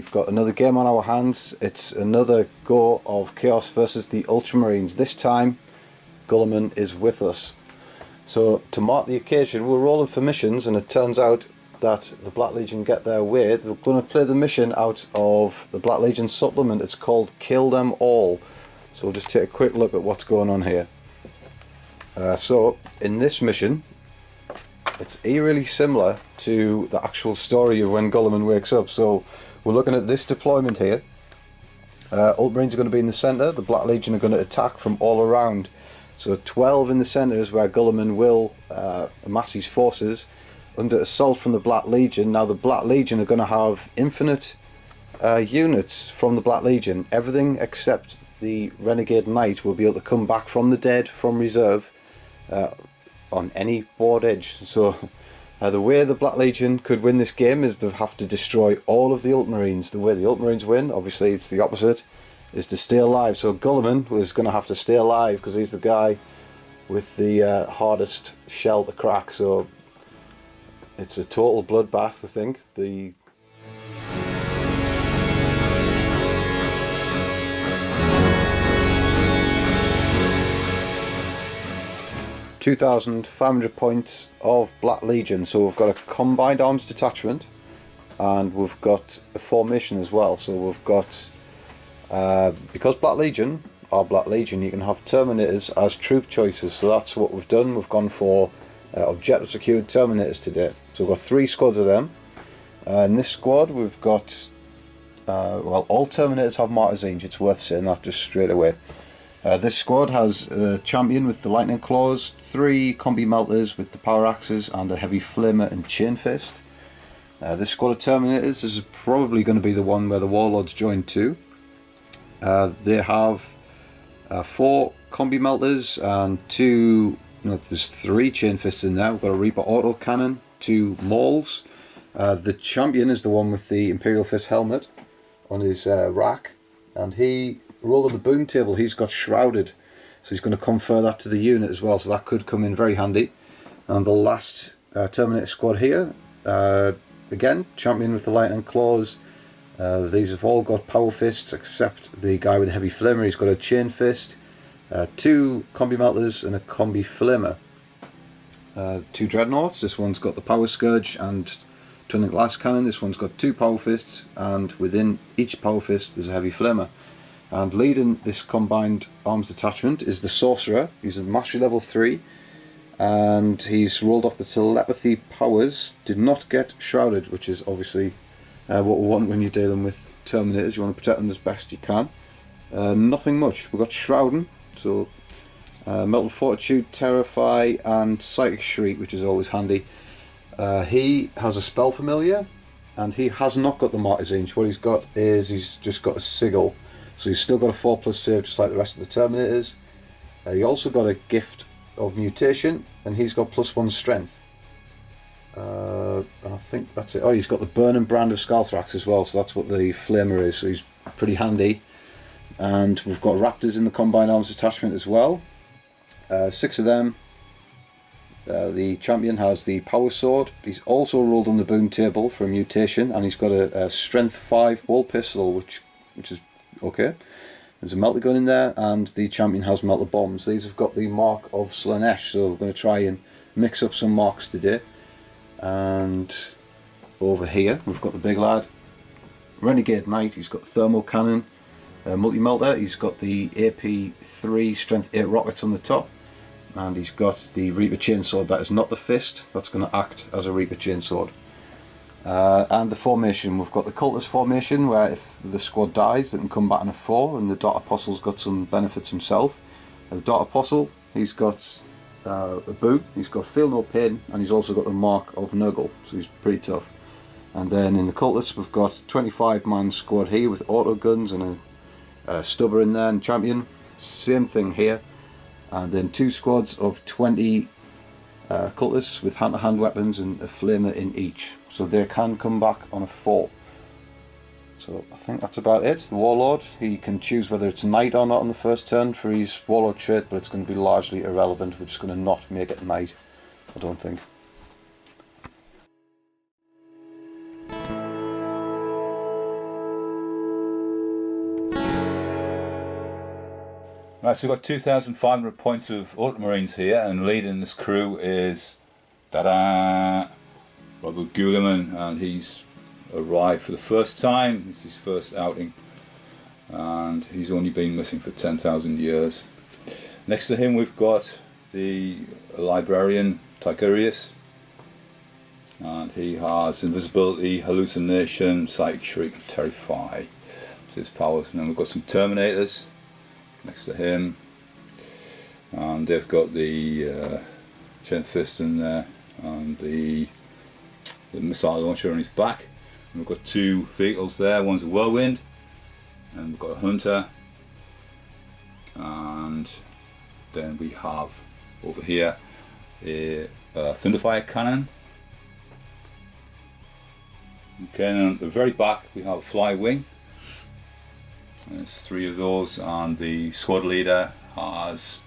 we've got another game on our hands. It's another go of Chaos versus the Ultramarines. This time, Guilliman is with us. So, to mark the occasion, we're rolling for missions, and it turns out that the Black Legion get their way. They're going to play the mission out of the Black Legion supplement. It's called Kill Them All. So we'll just take a quick look at what's going on here. So, in this mission, it's eerily similar to the actual story of when Guilliman wakes up. So we're looking at this deployment here. Ultramarines are going to be in the centre. The Black Legion are going to attack from all around. So 12 in the centre is where Guilliman will amass his forces under assault from the Black Legion. Now the Black Legion are going to have infinite units from the Black Legion. Everything except the Renegade Knight will be able to come back from the dead, from reserve, on any board edge. So the way the Black Legion could win this game is they have to destroy all of the Ultramarines. The way the Ultramarines win, obviously it's the opposite, is to stay alive. So Guilliman was going to have to stay alive because he's the guy with the hardest shell to crack. So it's a total bloodbath, I think. The 2,500 points of Black Legion. So we've got a combined arms detachment, and we've got a formation as well. So we've got, because Black Legion are Black Legion, you can have Terminators as troop choices. So that's what we've done. We've gone for objective secured Terminators today. So we've got 3 squads of them. In this squad we've got, well, all Terminators have Martezines. It's worth saying that just straight away. This squad has a champion with the lightning claws, 3 combi melters with the power axes, and a heavy flamer and chain fist. This squad of Terminators is probably going to be the one where the warlords join too. They have 4 combi melters and 2, no, there's 3 chain fists in there. We've got a Reaper auto cannon, 2 mauls. The champion is the one with the Imperial Fist helmet on his rack, and he rolled on the boom table. He's got shrouded, so he's going to confer that to the unit as well, so that could come in very handy. And the last Terminator squad here, again, champion with the lightning claws. These have all got power fists except the guy with the heavy flamer. He's got a chain fist, 2 combi melters and a combi flamer. 2 dreadnoughts. This one's got the power scourge and twin glass cannon. This one's got 2 power fists, and within each power fist there's a heavy flamer. And leading this combined arms detachment is the Sorcerer. He's a mastery level 3, and he's rolled off the telepathy powers. Did not get shrouded, which is obviously what we want when you're dealing with Terminators. You want to protect them as best you can. Nothing much. We've got shrouding, so Melted Fortitude, Terrify, and Psychic Shriek, which is always handy. He has a spell familiar, and he has not got the Martezines. What he's got is he's just got a sigil. So he's still got a 4+ save just like the rest of the Terminators. He also got a gift of mutation, and he's got +1 strength. And I think that's it. Oh, he's got the Burning Brand of Skalthrax as well, so that's what the Flamer is, so he's pretty handy. And we've got Raptors in the Combined Arms Detachment as well. 6 of them. The champion has the Power Sword. He's also rolled on the boom table for a mutation, and he's got a Strength 5 wall pistol, which is okay. There's a melter gun in there, and the champion has melter bombs. These have got the mark of Slanesh, so we're going to try and mix up some marks today. And over here we've got the big lad, Renegade Knight. He's got thermal cannon, multi-melter. He's got the AP3 strength 8 rockets on the top, and he's got the Reaper chainsword. That is not the fist, that's going to act as a Reaper chainsword. And the formation, we've got the cultist formation, where if the squad dies they can come back in a 4, and the Dot Apostle's got some benefits himself. The Dot Apostle, he's got a boom, he's got Feel No Pain, and he's also got the mark of Nurgle, so he's pretty tough. And then in the cultists we've got 25-man squad here with auto guns and a stubber in there, and champion, same thing here. And then 2 squads of 20 cultists with hand-to-hand weapons and a flamer in each, so they can come back on a 4. So I think that's about it. The Warlord, he can choose whether it's Knight or not on the first turn for his Warlord trait, but it's going to be largely irrelevant. We're just going to not make it Knight, I don't think. Right, so we've got 2,500 points of Ultramarines here, and leading this crew is Roboute Guilliman, and he's arrived for the first time. It's his first outing, and he's only been missing for 10,000 years. Next to him we've got the librarian Tigurius, and he has invisibility, hallucination, psychic shriek, and terrify. That's his powers. And then we've got some Terminators next to him, and they've got the chain fist in there and the missile launcher on his back. And we've got two vehicles there. One's a whirlwind, and we've got a hunter, and then we have over here a thunderfire cannon. Okay, and at the very back we have a fly wing. There's three of those, and the squad leader has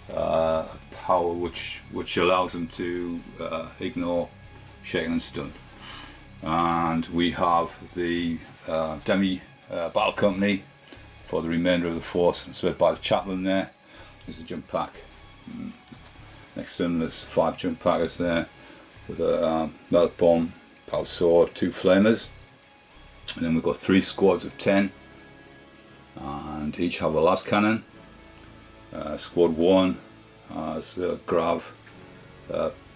a power which allows him to ignore shaken and stunned. And we have the demi battle company for the remainder of the force. It's led by the chaplain there. There's a jump pack. Next to him there's 5 jump packers there with a melt bomb, power sword, 2 flamers, and then we've got 3 squads of 10. And each have a las cannon. Squad 1 has a grav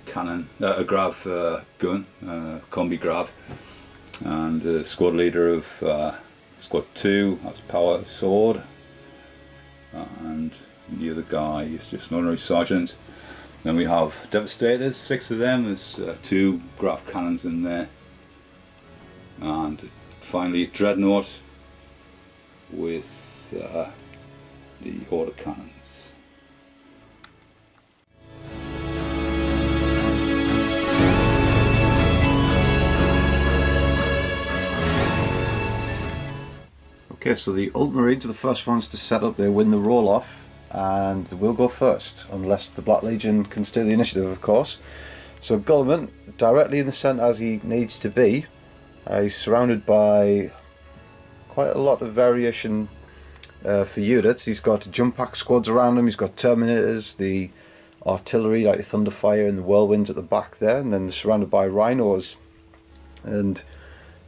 cannon, a grav gun, combi grav, and the squad leader of squad 2 has a power sword, and the other guy is just an honorary sergeant. Then we have devastators, 6 of them. There's 2 grav cannons in there, and finally a dreadnought with the order cannons. Okay, so the Ultramarines are the first ones to set up. They win the roll-off, and we'll go first, unless the Black Legion can steal the initiative, of course. So Guilliman, directly in the centre as he needs to be. He's surrounded by quite a lot of variation for units. He's got jump pack squads around him, he's got Terminators, the artillery like the Thunderfire and the Whirlwinds at the back there, and then they're surrounded by Rhinos. And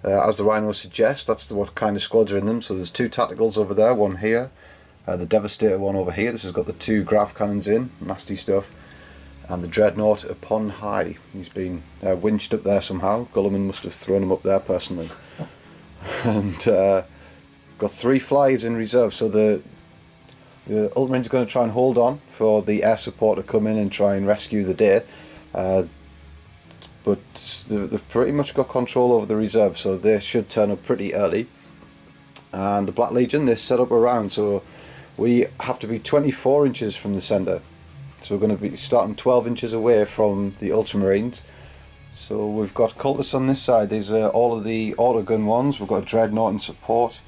as the Rhinos suggest, that's what kind of squads are in them. So there's 2 tacticals over there, one here, the Devastator one over here. This has got the 2 grav cannons in, nasty stuff, and the Dreadnought upon high. He's been winched up there somehow. Guilliman must have thrown him up there personally. And got 3 flies in reserve, so the Ultramarines are going to try and hold on for the air support to come in and try and rescue the day. But they've pretty much got control over the reserve, so they should turn up pretty early. And the Black Legion, they set up around, so we have to be 24 inches from the centre. So we're going to be starting 12 inches away from the Ultramarines. So we've got cultists on this side. These are all of the autogun ones. We've got a Dreadnought in support,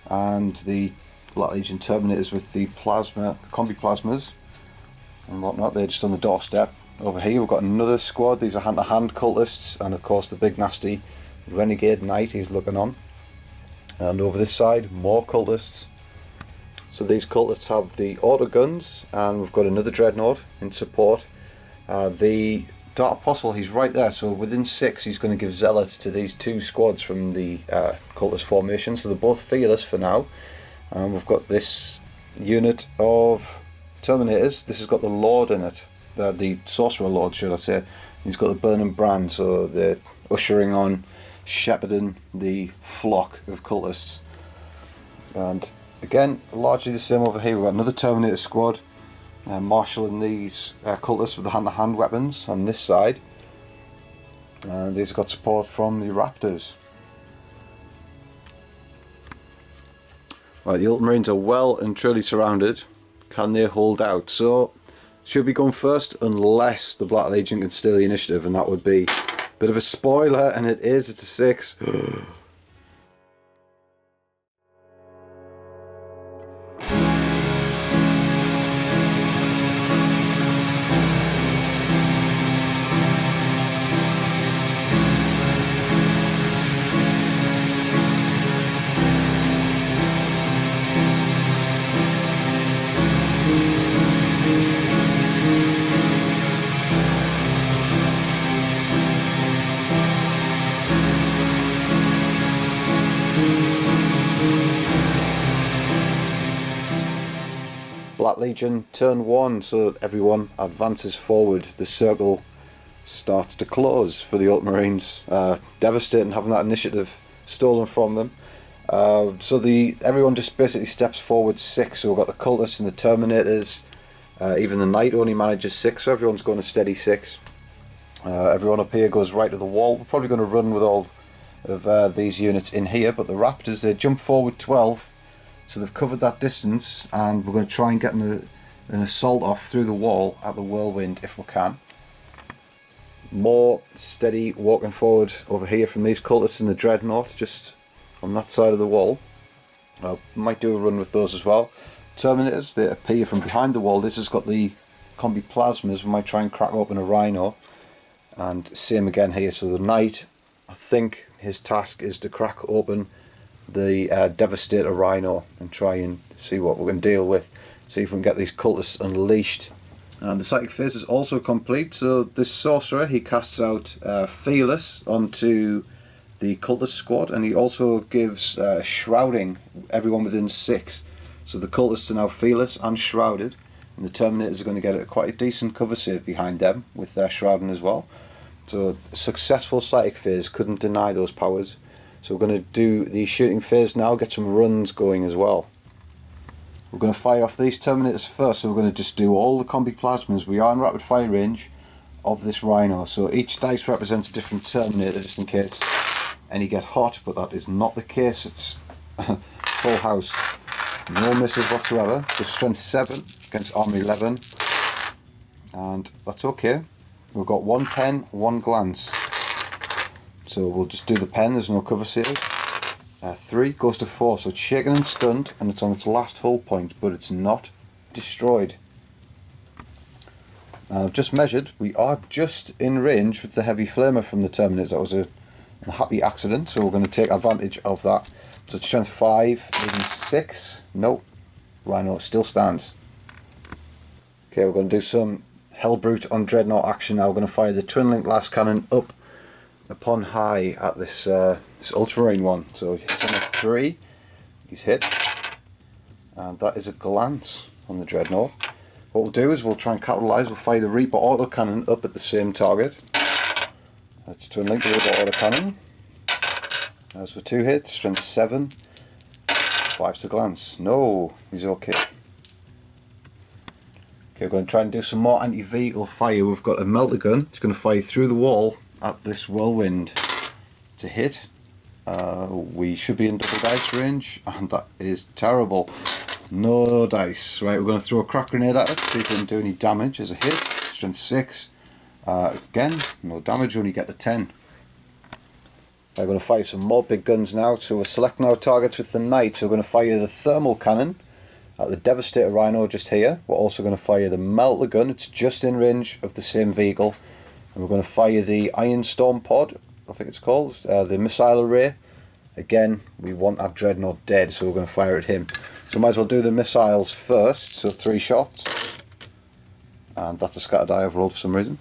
and the Black Legion Terminators with the plasma, the combi plasmas and whatnot. They're just on the doorstep. Over here we've got another squad. These are hand-to-hand cultists, and of course the big nasty Renegade Knight, he's looking on. And over this side, more cultists. So these cultists have the autoguns, and we've got another Dreadnought in support. The Dark Apostle, he's right there, so within 6 he's going to give Zealot to these 2 squads from the cultist formation, so they're both fearless for now. And we've got this unit of Terminators. This has got the Lord in it, the Sorcerer Lord should I say. He's got the Burning Brand, so they're ushering on, shepherding the flock of cultists. And again, largely the same over here. We've got another Terminator squad, marshalling these cultists with the hand-to-hand weapons on this side. And these have got support from the Raptors. Right, the Ultramarines are well and truly surrounded. Can they hold out? So, should be going first unless the Black Legion can steal the initiative, and that would be a bit of a spoiler, and it is. It's a 6. Black Legion, turn 1, so everyone advances forward. The circle starts to close for the Ultramarines. Devastating having that initiative stolen from them. Everyone just basically steps forward 6, so we've got the cultists and the terminators. Even the knight only manages 6, so everyone's going a steady 6. Everyone up here goes right to the wall. We're probably going to run with all of these units in here, but the Raptors, they jump forward 12, so they've covered that distance, and we're going to try and get an assault off through the wall at the whirlwind if we can. More steady walking forward over here from these cultists in the dreadnought, just on that side of the wall. I might do a run with those as well. Terminators, they appear from behind the wall. This has got the combi plasmas. We might try and crack open a rhino. And same again here. So the knight, I think his task is to crack open the Devastator Rhino and try and see what we can deal with. See if we can get these cultists unleashed. And the psychic phase is also complete. So this sorcerer, he casts out Fearless onto the cultist squad, and he also gives shrouding everyone within 6. So the cultists are now fearless and shrouded, and the terminators are going to get quite a decent cover save behind them with their shrouding as well. So a successful psychic phase, couldn't deny those powers. So we're going to do the shooting phase now, get some runs going as well. We're going to fire off these terminators first, so we're going to just do all the combi plasmas. We are in rapid fire range of this rhino, so each dice represents a different terminator just in case any get hot, but that is not the case. It's full house. No misses whatsoever. Just strength 7 against armor 11, and that's okay. We've got 1 pen, 1 glance. So we'll just do the pen, there's no cover save. 3 goes to 4, so it's shaken and stunned, and it's on its last hull point, but it's not destroyed. Now I've just measured, we are just in range with the heavy flamer from the Terminators. That was a happy accident, so we're going to take advantage of that. So it's strength 5, even 6. Nope, Rhino still stands. Okay, we're going to do some Hellbrute on Dreadnought action now. We're going to fire the twin link blast cannon up upon high at this Ultramarine one. So he's on a 3, he's hit, and that is a glance on the Dreadnought. What we'll do is we'll try and capitalise. We'll fire the Reaper autocannon up at the same target. Let's twin link the Reaper autocannon. As for 2 hits, strength 7, 5's to glance. No, he's okay. Okay, we're going to try and do some more anti-vehicle fire. We've got a melter gun. It's going to fire through the wall at this whirlwind to hit. We should be in double dice range, and that is terrible. No dice. Right, we're going to throw a crack grenade at it, see if we can do any damage as a hit. Strength 6. Again, no damage, only get to 10. We're going to fire some more big guns now, so we're selecting our targets with the Knight. So we're going to fire the thermal cannon at the Devastator Rhino just here. We're also going to fire the melter gun, it's just in range of the same vehicle. And we're going to fire the Iron Storm pod, I think it's called, the missile array. Again, we want that Dreadnought dead, so we're going to fire at him. So we might as well do the missiles first, so 3 shots. And that's a scatter die I've rolled for some reason.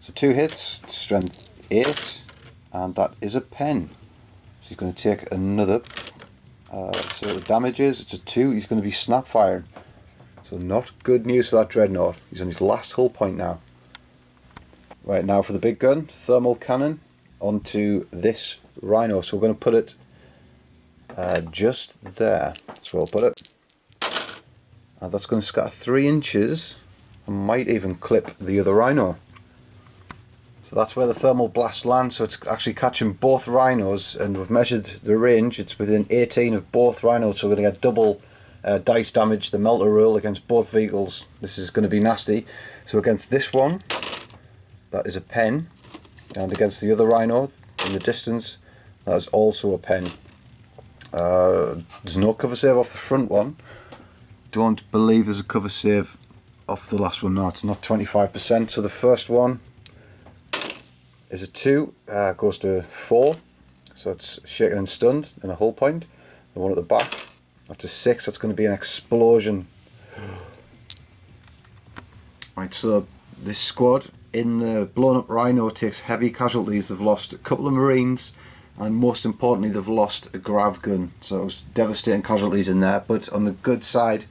So 2 hits, strength 8, and that is a pen. So he's going to take another. So the damage is, it's a 2, he's going to be snap firing. So not good news for that Dreadnought. He's on his last hull point now. Right, now for the big gun, thermal cannon onto this Rhino. So we're going to put it just there. So we'll put it. And that's going to scatter 3 inches and might even clip the other Rhino. So that's where the thermal blast lands, so it's actually catching both Rhinos, and we've measured the range, it's within 18 of both Rhinos, so we're going to get double dice damage, the melter rule against both vehicles. This is going to be nasty. So against this one, that is a pen, and against the other Rhino in the distance, that is also a pen. There's no cover save off the front one. Don't believe there's a cover save off the last one. No, it's not 25%. So the first one is a 2, goes to 4, so it's shaken and stunned in a hull point. The one at the back, that's a 6, that's going to be an explosion. Right, so this squad in the blown up Rhino takes heavy casualties. They've lost a couple of Marines, and most importantly they've lost a grav gun, so it was devastating casualties in there. But on the good side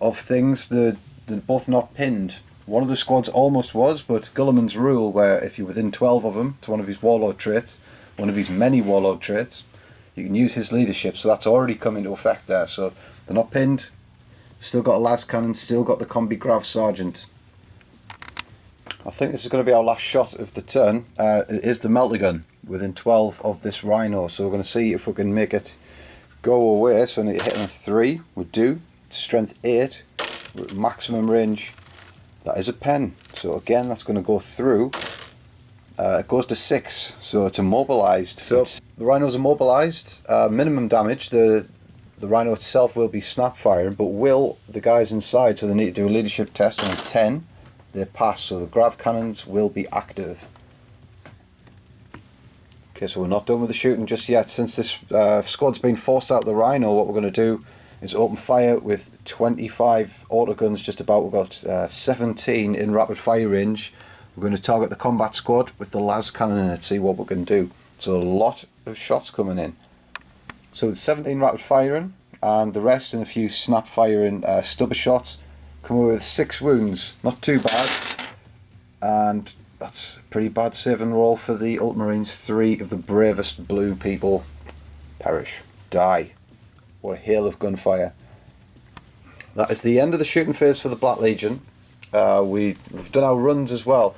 of things. They're both not pinned. One of the squads almost was, but Guilliman's rule, where if you're within 12 of them, it's one of his warlord traits, one of his many warlord traits, you can use his leadership, so that's already come into effect there. So they're not pinned, still got a las cannon, still got the combi grav sergeant. I think this is going to be our last shot of the turn. It is the melter gun within 12 of this rhino, so we're going to see if we can make it go away. So I need to hit on a 3, we do, strength 8, maximum range. That is a pen, so again that's going to go through. It goes to 6, so it's immobilised. So the rhinos are immobilised. Minimum damage, the rhino itself will be snap firing, but will the guys inside, so they need to do a leadership test on a 10, they pass, so the grav cannons will be active. Okay, so we're not done with the shooting just yet. Since this squad's been forced out of the rhino, what we're going to do is open fire with 25 autoguns just about. We've got 17 in rapid fire range. We're going to target the combat squad with the las cannon in it, see what we can do. So a lot of shots coming in. So with 17 rapid firing and the rest in a few snap firing stubber shots, come away with 6 wounds, not too bad. And that's a pretty bad save and roll for the Ultramarines. 3 of the bravest blue people perish, die. What a hail of gunfire. That is the end of the shooting phase for the Black Legion. We've done our runs as well.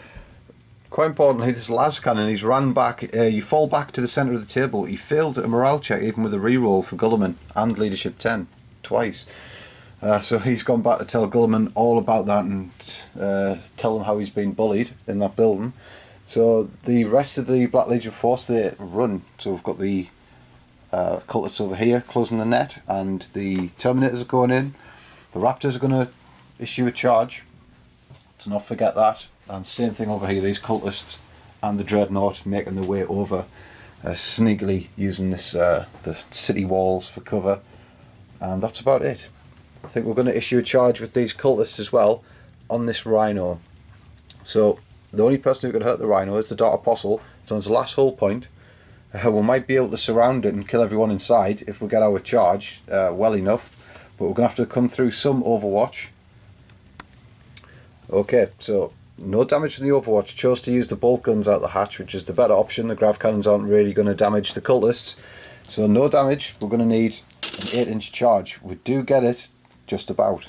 Quite importantly, this las cannon, he's ran back, you fall back to the centre of the table. He failed a morale check even with a reroll for Guilliman and leadership 10, twice. So he's gone back to tell Guilliman all about that and tell him how he's been bullied in that building. So the rest of the Black Legion force, they run. So we've got the cultists over here closing the net, and the Terminators are going in. The Raptors are going to issue a charge, to not forget that. And same thing over here, these cultists and the Dreadnought making their way over, sneakily using this the city walls for cover. And that's about it. I think we're going to issue a charge with these cultists as well on this rhino. So the only person who could hurt the rhino is the Dark Apostle. It's on its last hull point. We might be able to surround it and kill everyone inside if we get our charge well enough, but we're going to have to come through some overwatch. Okay, so no damage from the overwatch. Chose to use the bolt guns out the hatch, which is the better option. The grav cannons aren't really going to damage the cultists, so no damage. We're going to need an 8-inch charge. We do get it just about.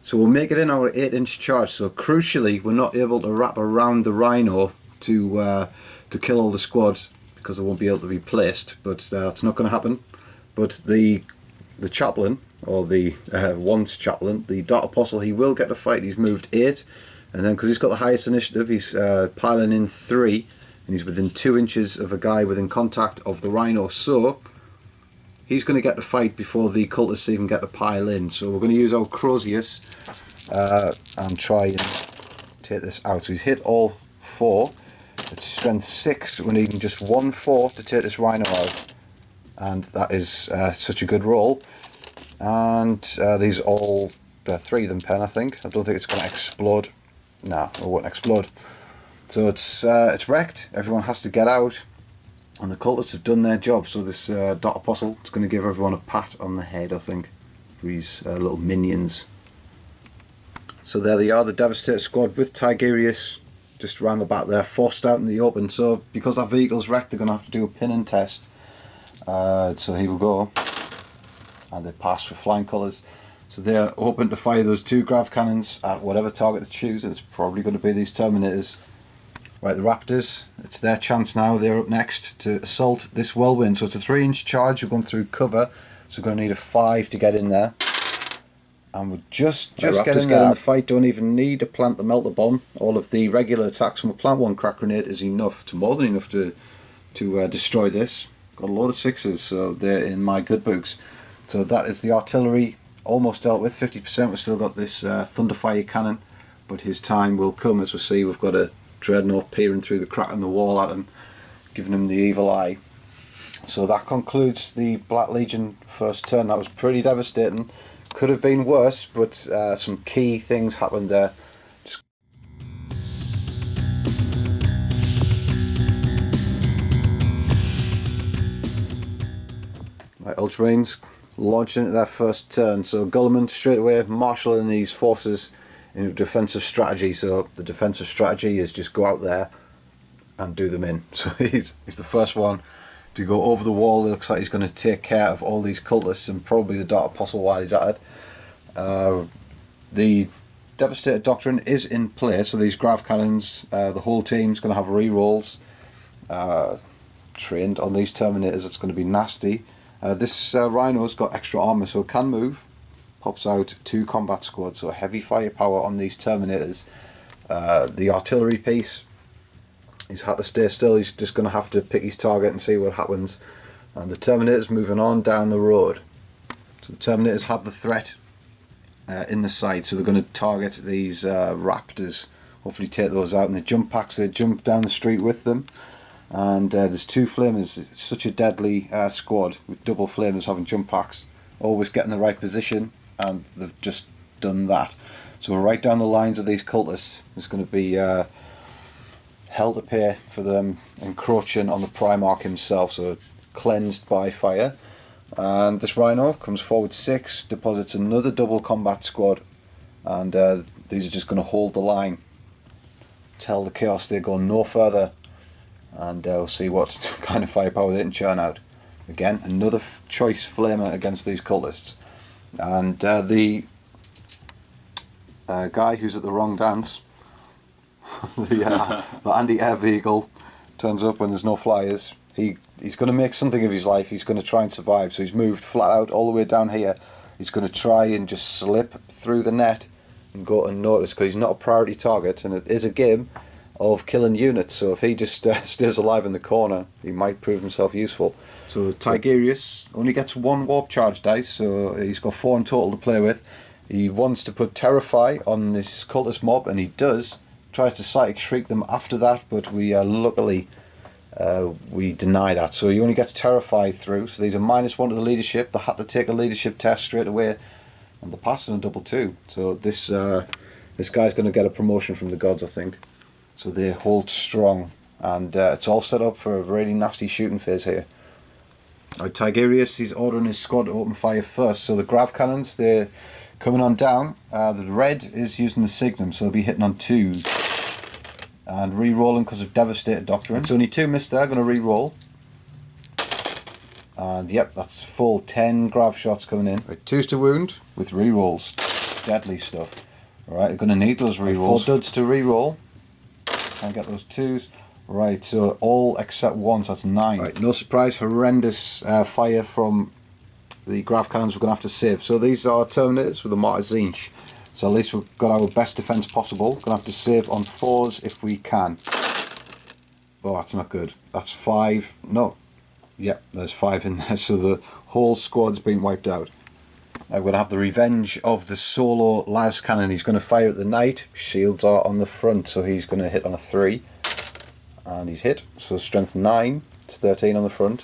So we'll make it in our 8-inch charge. So crucially, we're not able to wrap around the rhino to kill all the squad because they won't be able to be placed, but it's not going to happen. But the chaplain, or the once chaplain, the Dark Apostle, he will get a fight. He's moved 8, and then because he's got the highest initiative, he's piling in 3, and he's within 2 inches of a guy within contact of the rhino. So he's going to get the fight before the cultists even get to pile in. So we're going to use our Crozius and try and take this out. So he's hit all 4. It's strength 6. We're needing just 1/4 to take this rhino out, and that is such a good roll. And these all 3 of them pen, I think. I don't think it's going to explode. No, it won't explode. So it's wrecked. Everyone has to get out, and the cultists have done their job. So this Dark Apostle is going to give everyone a pat on the head, I think, for his little minions. So there they are, the Devastator squad with Tigerius just round the back there, forced out in the open. So because that vehicle's wrecked, they're going to have to do a pinning test. So here we go, and they pass with flying colours. So they're open to fire those 2 grav cannons at whatever target they choose, and it's probably going to be these Terminators. Right, the Raptors, it's their chance now. They're up next to assault this whirlwind. So it's a 3-inch charge. We're going through cover, so we're going to need a 5 to get in there. And we're just getting there in the fight. Don't even need to plant the melter bomb. All of the regular attacks from a plant 1 crack grenade is enough, to more than enough to destroy this. Got a load of 6s, so they're in my good books. So that is the artillery almost dealt with. 50%. We've still got this Thunderfire cannon, but his time will come. As we see, we've got a Dreadnought peering through the crack in the wall at him, giving him the evil eye. So that concludes the Black Legion first turn. That was pretty devastating. Could have been worse, but some key things happened there. Right, Ultramarines, launching into their first turn. So Guilliman straight away marshalling these forces in a defensive strategy. So the defensive strategy is just go out there and do them in. So he's the first one to go over the wall. It looks like he's going to take care of all these cultists and probably the Dark Apostle while he's at it. The Devastator Doctrine is in play, so these grav cannons, the whole team's going to have re-rolls trained on these Terminators. It's going to be nasty. This Rhino's got extra armour, so it can move. Pops out 2 combat squads, so heavy firepower on these Terminators. The artillery piece, he's had to stay still. He's just going to have to pick his target and see what happens. And the Terminator's moving on down the road. So the Terminators have the threat in the sight, so they're going to target these Raptors, hopefully take those out. And the jump packs, they jump down the street with them. And there's 2 flamers. It's such a deadly squad with double flamers having jump packs, always getting the right position, and they've just done that. So right down the lines of these cultists, there's going to be hell to pay for them encroaching on the Primarch himself, so cleansed by fire. And this Rhino comes forward 6, deposits another double combat squad, and these are just going to hold the line, tell the Chaos they go no further, and we'll see what kind of firepower they can churn out. Again, another choice flamer against these cultists. And the guy who's at the wrong dance, the anti-air vehicle, turns up when there's no flyers. He's going to make something of his life. He's going to try and survive. So he's moved flat out all the way down here. He's going to try and just slip through the net and go unnoticed, because he's not a priority target, and it is a game of killing units. So if he just stays alive in the corner, he might prove himself useful. So Tigerius only gets 1 warp charge dice, so he's got 4 in total to play with. He wants to put Terrify on this cultist mob, and he does. Tries to Psychic Shriek them after that, but we luckily we deny that. So he only gets Terrify through. So these are -1 to the leadership. They had to take a leadership test straight away, and they're passing a double 2. So this guy's going to get a promotion from the gods, I think. So they hold strong, and it's all set up for a really nasty shooting phase here. Right, Tigerius, he's ordering his squad to open fire first. So the grav cannons, they're coming on down. The red is using the Signum, so they'll be hitting on 2s. And re-rolling because of Devastator Doctrine. So only 2 missed there, going to re-roll. And yep, that's full 10 grav shots coming in. Right, 2s to wound with re-rolls. Deadly stuff. Alright, they're going to need those re-rolls. 4 duds to re-roll. And get those 2s. Right, so all except 1, so that's 9. Right, no surprise, horrendous fire from the grav cannons we're going to have to save. So these are Terminators with a Martyr Zinch. So at least we've got our best defense possible. Going to have to save on 4s if we can. Oh, that's not good. That's 5. No. Yep, there's 5 in there. So the whole squad's been wiped out. We're going to have the revenge of the solo las cannon. He's going to fire at the knight. Shields are on the front, so he's going to hit on a 3. And he's hit. So strength 9. It's 13 on the front.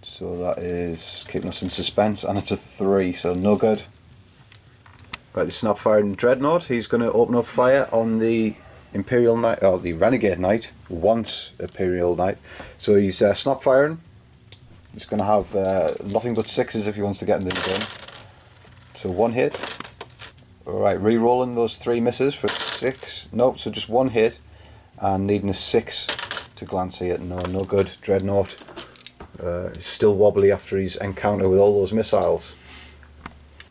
So that is keeping us in suspense. And it's a 3, so no good. Right, the snap firing Dreadnought, he's going to open up fire on the Imperial Knight, or the Renegade Knight, once Imperial Knight. So he's snap firing. He's going to have nothing but 6s if he wants to get into the gun. So 1 hit. Alright, re-rolling those 3 misses for 6. Nope, so just 1 hit. And needing a 6 to glance here. No good. Dreadnought. Still wobbly after his encounter with all those missiles.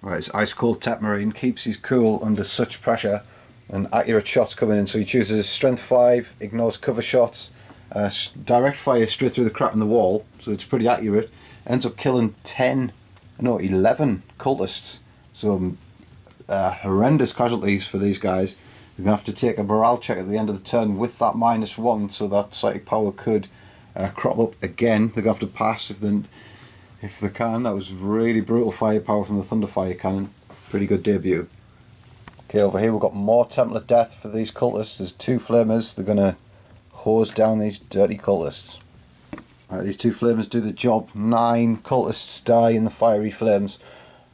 Right, his Ice Cold Ultramarine keeps his cool under such pressure and accurate shots coming in. So he chooses Strength 5, ignores cover shots, direct fire straight through the crack in the wall, so it's pretty accurate. Ends up killing 11 cultists. So horrendous casualties for these guys. They're going to have to take a morale check at the end of the turn with that -1, so that psychic power could crop up again. They're going to have to pass if they can. That was really brutal firepower from the Thunderfire cannon. Pretty good debut. Okay, over here we've got more Temple of Death for these cultists. There's 2 flamers. They're going to hose down these dirty cultists. Right, these 2 flamers do the job. 9 cultists die in the fiery flames.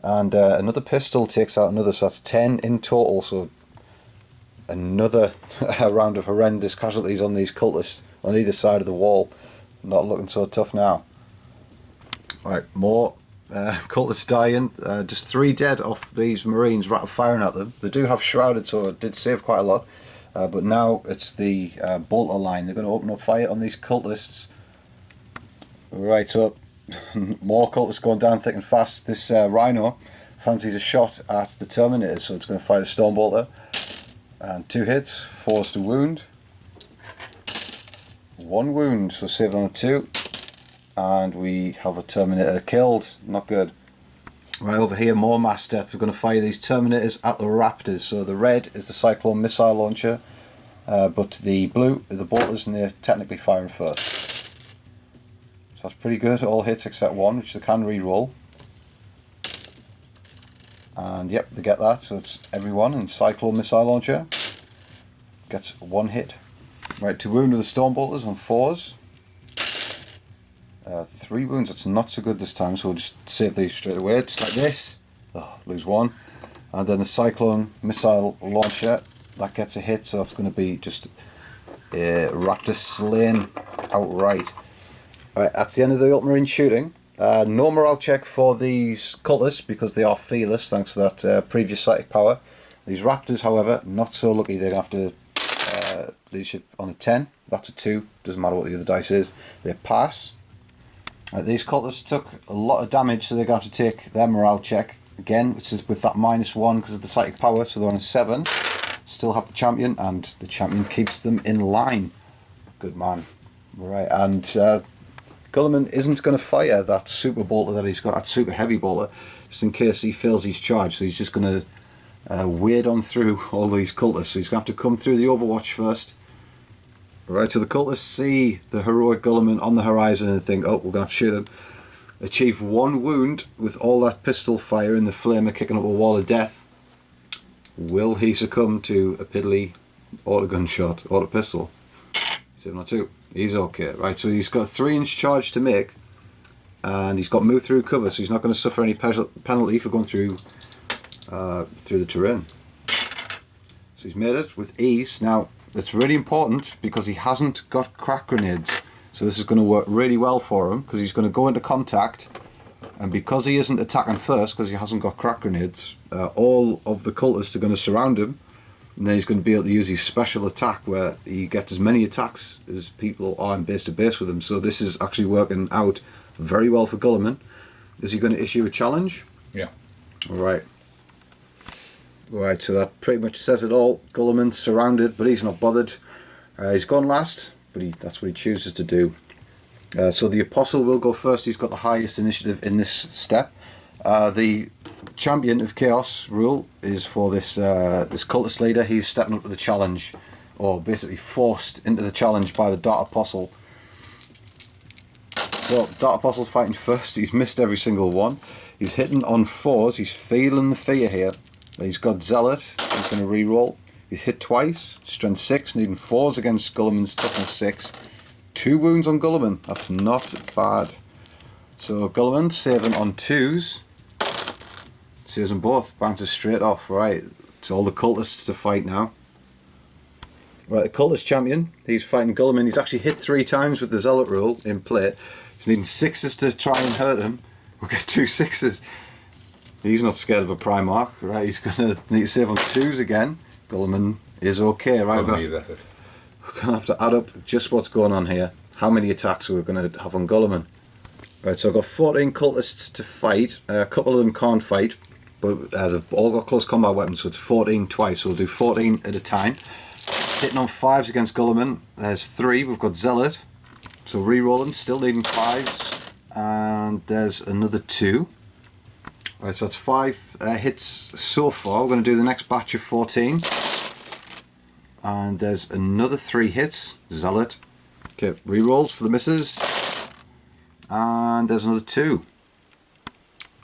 And another pistol takes out another, so that's 10 in total. So another round of horrendous casualties on these cultists on either side of the wall. Not looking so tough now. Right, more cultists dying. Just 3 dead off these Marines rattle firing at them. They do have shrouded, so it did save quite a lot. But now it's the bolter line. They're going to open up fire on these cultists. Right, so more cultists going down thick and fast. This Rhino fancies a shot at the Terminators, so it's going to fire the Storm Bolter. And 2 hits, forced to wound. 1 wound, so saved on a 2. And we have a Terminator killed. Not good. Right over here, more mass death. We're going to fire these Terminators at the Raptors. So the red is the Cyclone missile launcher, but the blue are the bolters, and they're technically firing first. So that's pretty good. All hits except 1, which they can re-roll. And yep, they get that. So it's everyone, and Cyclone missile launcher gets 1 hit. Right, to wound with the Storm bolters on 4s. 3 wounds, that's not so good this time, so we'll just save these straight away, just like this. Oh, lose 1. And then the Cyclone missile launcher, that gets a hit, so that's going to be just Raptor slain outright. Alright, that's the end of the Ultramarine shooting. No morale check for these cultists because they are fearless thanks to that previous psychic power. These Raptors, however, not so lucky. They're going to have to leadership on a 10. That's a 2, doesn't matter what the other dice is. They pass. These cultists took a lot of damage, so they're going to have to take their morale check again, which is with that -1 because of the psychic power, so they're on a 7. Still have the champion, and the champion keeps them in line. Good man. Right, and Guilliman isn't going to fire that super bolter that he's got, that super heavy bolter, just in case he fails his charge, so he's just going to wade on through all these cultists, so he's going to have to come through the Overwatch first. Right, so the cultists see the heroic Guilliman on the horizon and think, oh, we're going to have to shoot him. Achieve 1 wound with all that pistol fire and the flamer kicking up a wall of death. Will he succumb to a piddly auto-gun shot, auto-pistol? 7 or 2. He's okay. Right, so he's got a 3-inch charge to make, and he's got move through cover, so he's not going to suffer any penalty for going through the terrain. So he's made it with ease. Now, that's really important because he hasn't got crack grenades, so this is going to work really well for him because he's going to go into contact, and because he isn't attacking first because he hasn't got crack grenades, all of the cultists are going to surround him, and then he's going to be able to use his special attack where he gets as many attacks as people are in base to base with him. So this is actually working out very well for Guilliman. Is he going to issue a challenge? Yeah. Right. Right, so that pretty much says it all. Guilliman's surrounded, but he's not bothered. He's gone last, but that's what he chooses to do. So the Apostle will go first. He's got the highest initiative in this step. The champion of Chaos rule is for this this cultist leader. He's stepping up to the challenge, or basically forced into the challenge by the Dark Apostle. So Dark Apostle's fighting first. He's missed every single one. He's hitting on 4s. He's feeling the fear here. He's got Zealot, he's going to re-roll. He's hit twice, strength 6, needing 4s against Guilliman's toughness 6. 2 wounds on Guilliman, that's not bad. So Guilliman saving on 2s. Saves them both, bounces straight off. Right, it's all the cultists to fight now. Right, the cultist champion, he's fighting Guilliman. He's actually hit 3 times with the Zealot rule in play. He's needing 6s to try and hurt him. We'll get 2 6s. He's not scared of a Primarch, right? He's going to need to save on 2s again. Guilliman is okay, right? We're going to have to add up just what's going on here. How many attacks are we going to have on Guilliman? Right, so I've got 14 cultists to fight. A couple of them can't fight, but they've all got close combat weapons, so it's 14 twice. So we'll do 14 at a time. Hitting on 5s against Guilliman. There's 3. We've got Zealot. So re-rolling, still needing 5s. And there's another 2. Right, so that's 5 hits so far. We're going to do the next batch of 14. And there's another 3 hits. Zealot. Okay, re-rolls for the misses. And there's another 2.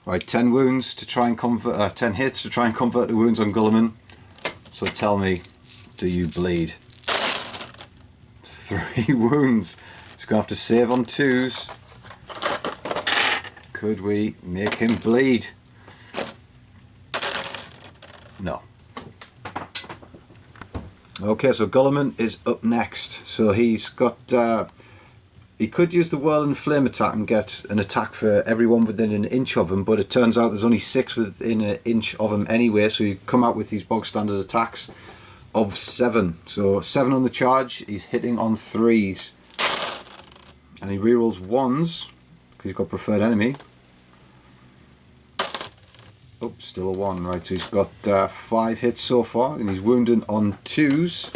Right, 10 wounds to try and convert, 10 hits to try and convert the wounds on Guilliman. So tell me, do you bleed? 3 wounds. He's going to have to save on 2s. Could we make him bleed? No. Okay, so Guilliman is up next. So he's got he could use the whirling flame attack and get an attack for everyone within an inch of him, but it turns out there's only 6 within an inch of him anyway, so you come out with these bog standard attacks of 7. So 7 on the charge, he's hitting on 3s. And he rerolls 1s, because he's got preferred enemy. Oh, still a 1, right, so he's got 5 hits so far, and he's wounding on 2s.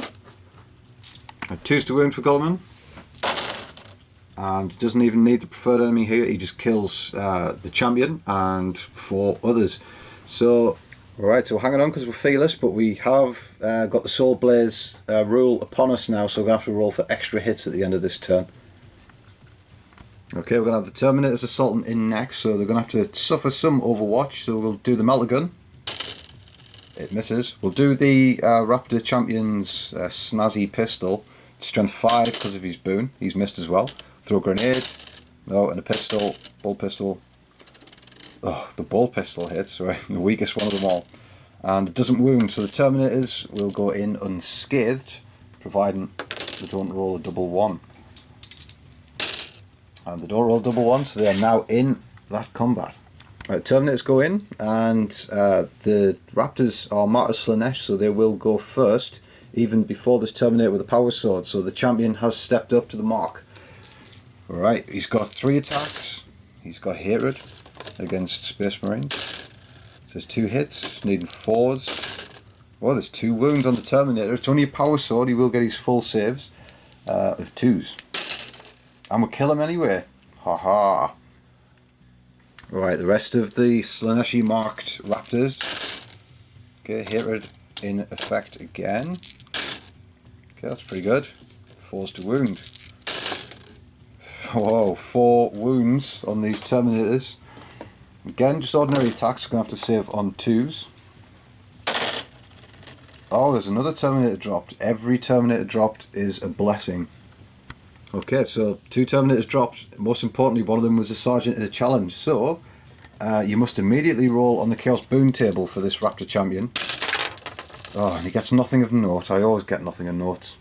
2s to wound for Guilliman. And doesn't even need the preferred enemy here, he just kills the champion and 4 others. So, alright, so we're hanging on because we're fearless, but we have got the Soul Blaze rule upon us now, so we're going to have to roll for extra hits at the end of this turn. Okay, we're going to have the Terminators assaulting in next, so they're going to have to suffer some overwatch, so we'll do the Melter Gun. It misses. We'll do the Raptor Champion's snazzy pistol, strength 5 because of his boon, he's missed as well. Throw a grenade, no, and a pistol, ball pistol. Oh, the ball pistol hits, right, the weakest one of them all. And it doesn't wound, so the Terminators will go in unscathed, providing they don't roll a double 1. And they don't roll double 1, so they are now in that combat. Right, Terminators go in, and the Raptors are Martyr Slanesh, so they will go first, even before this Terminator with a power sword, so the champion has stepped up to the mark. Alright, he's got 3 attacks, he's got Hatred against Space Marines, so there's 2 hits, needing 4s. Oh, there's 2 wounds on the Terminator, it's only a power sword, he will get his full saves of 2s. And we'll kill him anyway, haha. Right, the rest of the Slaneshi marked Raptors. Okay, Hatred in effect again. Okay, that's pretty good. 4s to wound. Whoa, 4 wounds on these Terminators. Again, just ordinary attacks, going to have to save on 2s. Oh, there's another Terminator dropped. Every Terminator dropped is a blessing. Okay, so 2 Terminators dropped. Most importantly, one of them was a Sergeant in a challenge. So, you must immediately roll on the Chaos Boon table for this Raptor Champion. Oh, and he gets nothing of note. I always get nothing of note.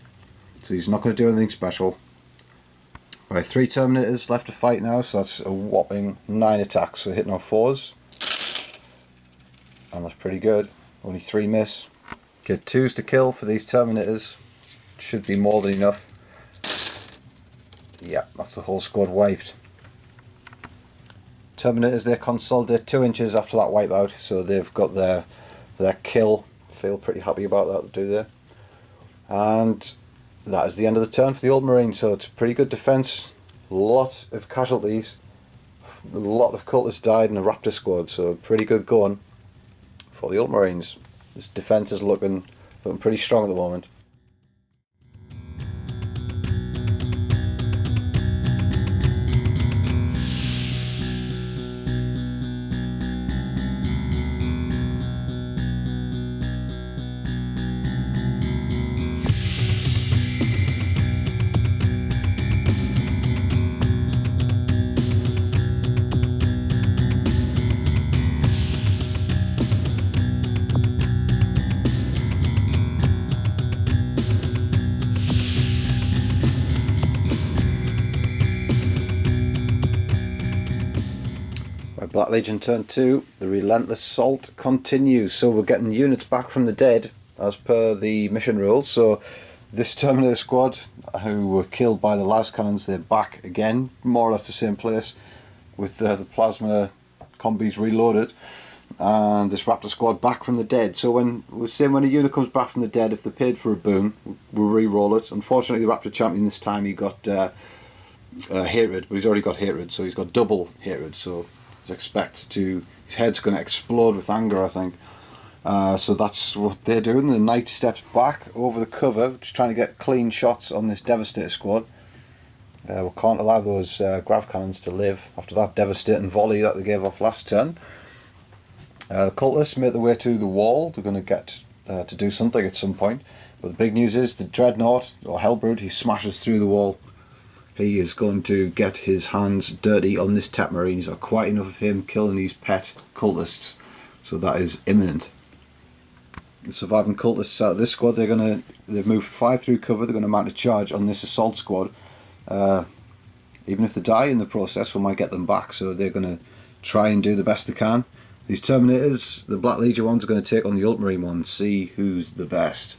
So he's not going to do anything special. Right, 3 Terminators left to fight now, so that's a whopping 9 attacks, so hitting on 4s. And that's pretty good. Only 3 miss. Get 2s to kill for these Terminators. Should be more than enough. Yeah, that's the whole squad wiped. Terminators, they consolidate 2 inches after that wipeout, so they've got their kill. Feel pretty happy about that, do they? And that is the end of the turn for the Ultramarine, so it's a pretty good defence. A lot of casualties. A lot of cultists died in a Raptor squad, so pretty good going for the Ultramarines. This defence is looking pretty strong at the moment. Black Legion turn 2, the relentless assault continues. So we're getting units back from the dead as per the mission rules. So this Terminator squad who were killed by the las cannons, they're back again, more or less the same place, with the plasma combis reloaded, and this Raptor squad back from the dead. So when we're saying when a unit comes back from the dead, if they paid for a boon, we'll re-roll it. Unfortunately, the Raptor champion this time, he got hatred, but he's already got hatred, so he's got double hatred. So expect to his head's going to explode with anger, I think. So that's what they're doing. The knight steps back over the cover, just trying to get clean shots on this Devastator squad. We can't allow those grav cannons to live after that devastating volley that they gave off last turn. The cultists make their way to the wall. They're going to get to do something at some point. But the big news is the Dreadnought, or Hellbrood, he smashes through the wall. He is going to get his hands dirty on this Tet Marine. He's got quite enough of him killing these pet cultists, so that is imminent. The surviving cultists out of this squad, they've moved 5 through cover. They're going to mount a charge on this assault squad. even if they die in the process, we might get them back. So they're going to try and do the best they can. These Terminators, the Black Legion ones, are going to take on the Ultramarine ones, see who's the best.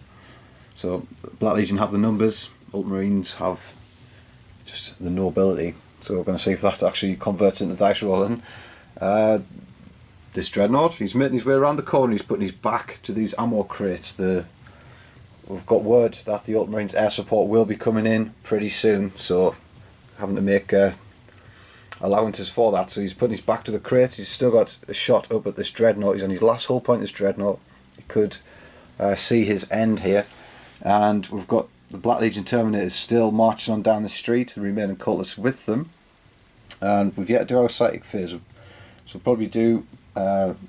So Black Legion have the numbers, Ultramarines have just the nobility. So we're going to see if that actually converts into dice rolling. This Dreadnought, he's making his way around the corner, he's putting his back to these ammo crates. We've got word that the Ultramarines air support will be coming in pretty soon, so having to make allowances for that. So he's putting his back to the crates, he's still got a shot up at this Dreadnought, he's on his last hull point, this Dreadnought. You could see his end here. And we've got the Black Legion Terminators still marching on down the street, the remaining cultists with them. And we've yet to do our Psychic phase, so we'll probably do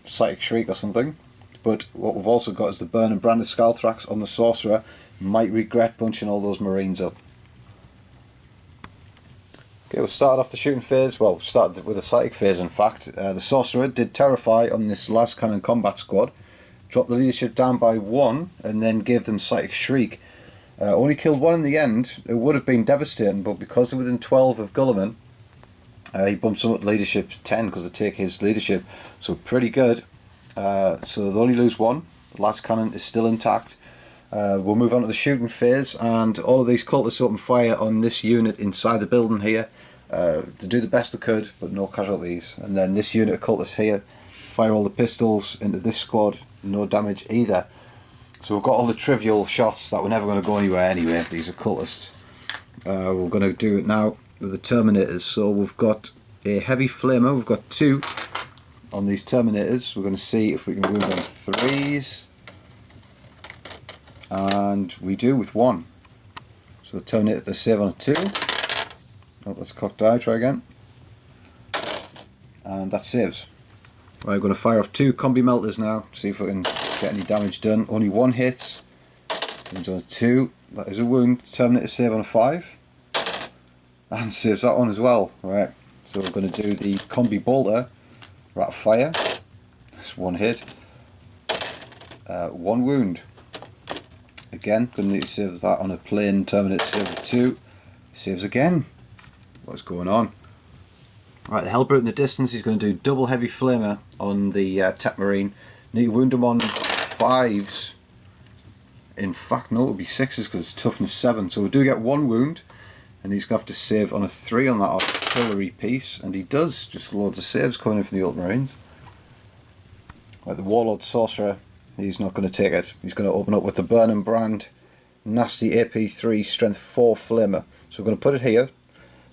Psychic Shriek or something. But what we've also got is the Burn and Branded Scalthrax on the Sorcerer. Might regret bunching all those Marines up. Okay, we'll start off the shooting phase. Well, started with a Psychic phase in fact. The Sorcerer did Terrify on this last cannon combat squad. Dropped the leadership down by 1 and then gave them Psychic Shriek. Only killed 1 in the end. It would have been devastating, but because they're within 12 of Guilliman, he bumps them up to leadership 10 because they take his leadership. So pretty good. So they only lose 1. The last cannon is still intact. We'll move on to the shooting phase, and all of these cultists open fire on this unit inside the building here. To do the best they could, but no casualties. And then this unit of cultists here fire all the pistols into this squad. No damage either. So we've got all the trivial shots that were never going to go anywhere anyway. These are cultists. We're going to do it now with the Terminators. So we've got a heavy flamer. We've got 2 on these Terminators. We're going to see if we can wound on 3s. And we do with 1. So the Terminator to save on a 2. Oh, that's cocked die. Try again. And that saves. Right, we're going to fire off 2 combi melters now, see if we can get any damage done. Only 1 hit, wounds on a 2, that is a wound. Terminator save on a 5, and saves that one as well. Right, so we're going to do the combi bolter, rat of fire, that's 1 hit, 1 wound. Again, going to need to save that on a plain Terminator save of 2, saves again. What's going on? Right, the Hellbrute in the distance, he's going to do double heavy flamer on the Tech Marine. Need to wound him on 5s. In fact, no, it would be 6s because it's toughness 7. So we do get 1 wound, and he's going to have to save on a 3 on that artillery piece. And he does, just loads of saves coming in from the Ultramarines. Right, the Warlord Sorcerer, he's not going to take it. He's going to open up with the Burn and Brand nasty AP3 strength 4 flamer. So we're going to put it here.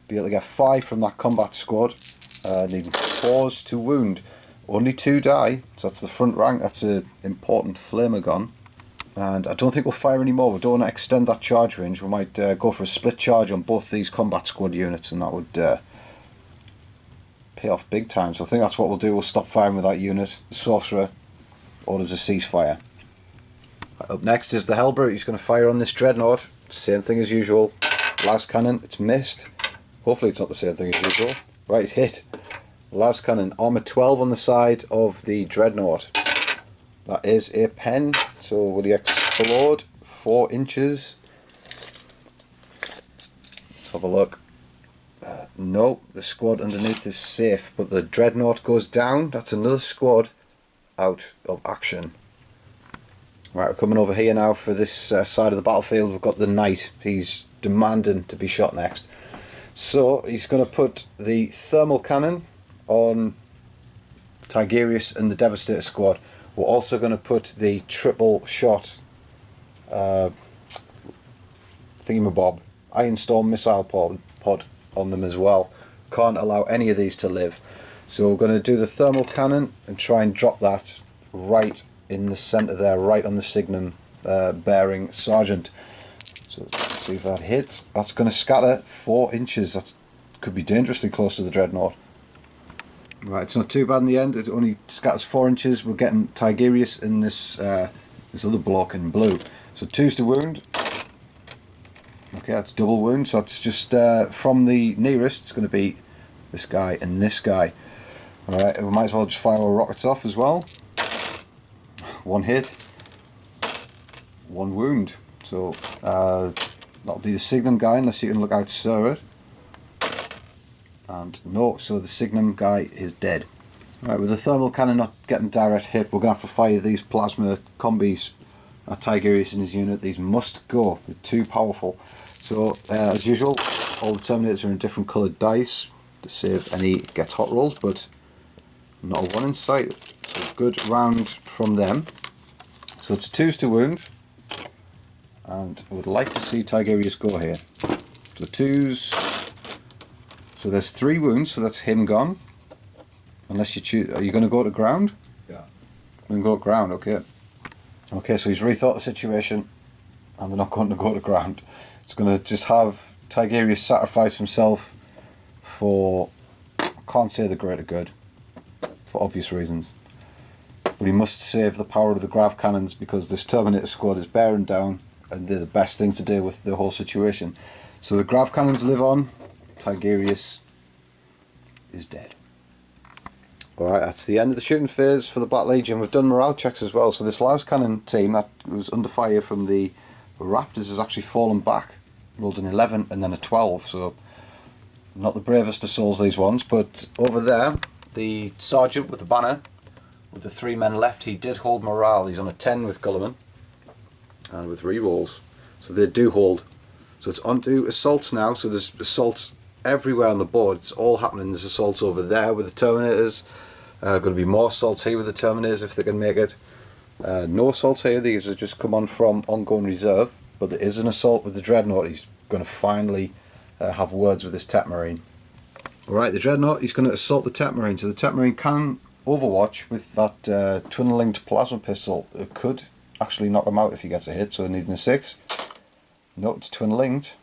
Be able to get 5 from that combat squad, needing 4s to wound. Only 2 die, so that's the front rank. That's an important flamer gun. And I don't think we'll fire anymore. We don't want to extend that charge range. We might go for a split charge on both these combat squad units, and that would pay off big time. So I think that's what we'll do. We'll stop firing with that unit. The Sorcerer orders a ceasefire. Right, up next is the Hellbrute. He's going to fire on this Dreadnought. Same thing as usual. Last cannon, it's missed. Hopefully it's not the same thing as usual. Right, it's hit. Last cannon, armor 12 on the side of the Dreadnought. That is a pen. So will he explode? 4 inches. Let's have a look. No, the squad underneath is safe, but the Dreadnought goes down. That's another squad out of action. Right, we're coming over here now for this side of the battlefield. We've got the Knight. He's demanding to be shot next. So he's going to put the thermal cannon on Tigerius and the Devastator squad. We're also going to put the triple shot thingamabob Iron Storm missile pod on them as well. Can't allow any of these to live. So we're going to do the thermal cannon and try and drop that right in the centre there, right on the signum bearing Sergeant. So let's see if that hits. That's going to scatter 4 inches. That could be dangerously close to the Dreadnought. Right, it's not too bad in the end. It only scatters 4 inches. We're getting Tigerius in this this other block in blue. So 2's to wound. Okay, that's double wound. So that's just from the nearest. It's going to be this guy and this guy. Alright, we might as well just fire our rockets off as well. 1 hit. 1 wound. So that'll be the Signum guy unless you can look out Sir it. And no, so the Signum guy is dead. Right, with the thermal cannon not getting direct hit, we're going to have to fire these plasma combis at Tigurius and his unit. These must go, they're too powerful. So as usual, all the Terminators are in different coloured dice to save any get hot rolls, but not a one in sight. So good round from them. So it's 2s to wound, and I would like to see Tigurius go here. So 2s, so there's 3 wounds, so that's him gone. Unless you choose, are you going to go to ground? Yeah. I'm going to go to ground, okay. Okay, so he's rethought the situation, and they're not going to go to ground. It's going to just have Tigurius sacrifice himself for, I can't say the greater good, for obvious reasons. But he must save the power of the grav cannons because this Terminator squad is bearing down, and they're the best thing to deal with the whole situation. So the grav cannons live on, Tigurius is dead. Alright, that's the end of the shooting phase for the Black Legion. We've done morale checks as well, so this last cannon team that was under fire from the Raptors has actually fallen back. Rolled an 11 and then a 12, so not the bravest of souls these ones, but over there, the sergeant with the banner, with the 3 men left, he did hold morale. He's on a 10 with Guilliman, and with rerolls, so they do hold. So it's onto assaults now, so there's assaults everywhere on the board. It's all happening. There's assaults over there with the Terminators. Going to be more assaults here with the Terminators if they can make it. No assaults here. These have just come on from ongoing reserve, but there is an assault with the Dreadnought. He's going to finally have words with his Marine. Alright, the Dreadnought, he's going to assault the Marine. So the Marine can overwatch with that twin-linked plasma pistol. It could actually knock him out if he gets a hit, so needing a 6. No, it's twin-linked.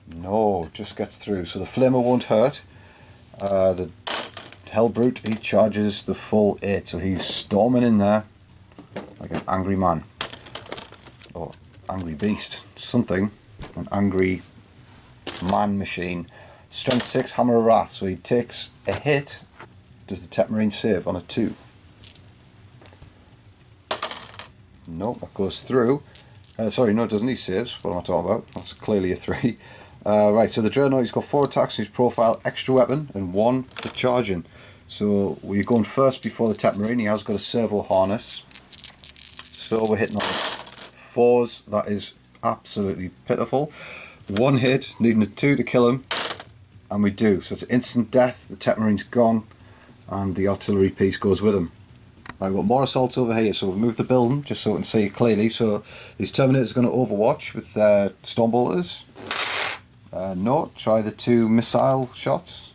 No, just gets through. So the Flamer won't hurt. The Hellbrute, he charges the full 8, so he's storming in there like an angry man. Or angry beast. Something. An angry man machine. Strength 6, Hammer of Wrath, so he takes a hit. Does the Marine save on a 2? Nope, that goes through. Sorry, no it doesn't, he saves. What am I talking about? That's clearly a 3. Right, so the Dreadnought, he's got 4 attacks in his profile, extra weapon, and 1 for charging. So we're going first before the Marine. He has got a servo harness. So we're hitting on 4s. That is absolutely pitiful. 1 hit, needing a 2 to kill him. And we do. So it's instant death. The Marine's gone. And the artillery piece goes with him. Right, we've got more assaults over here. So we've moved the building just so we can see it clearly. So these Terminators are going to overwatch with Stormbolters. No, try the 2 missile shots.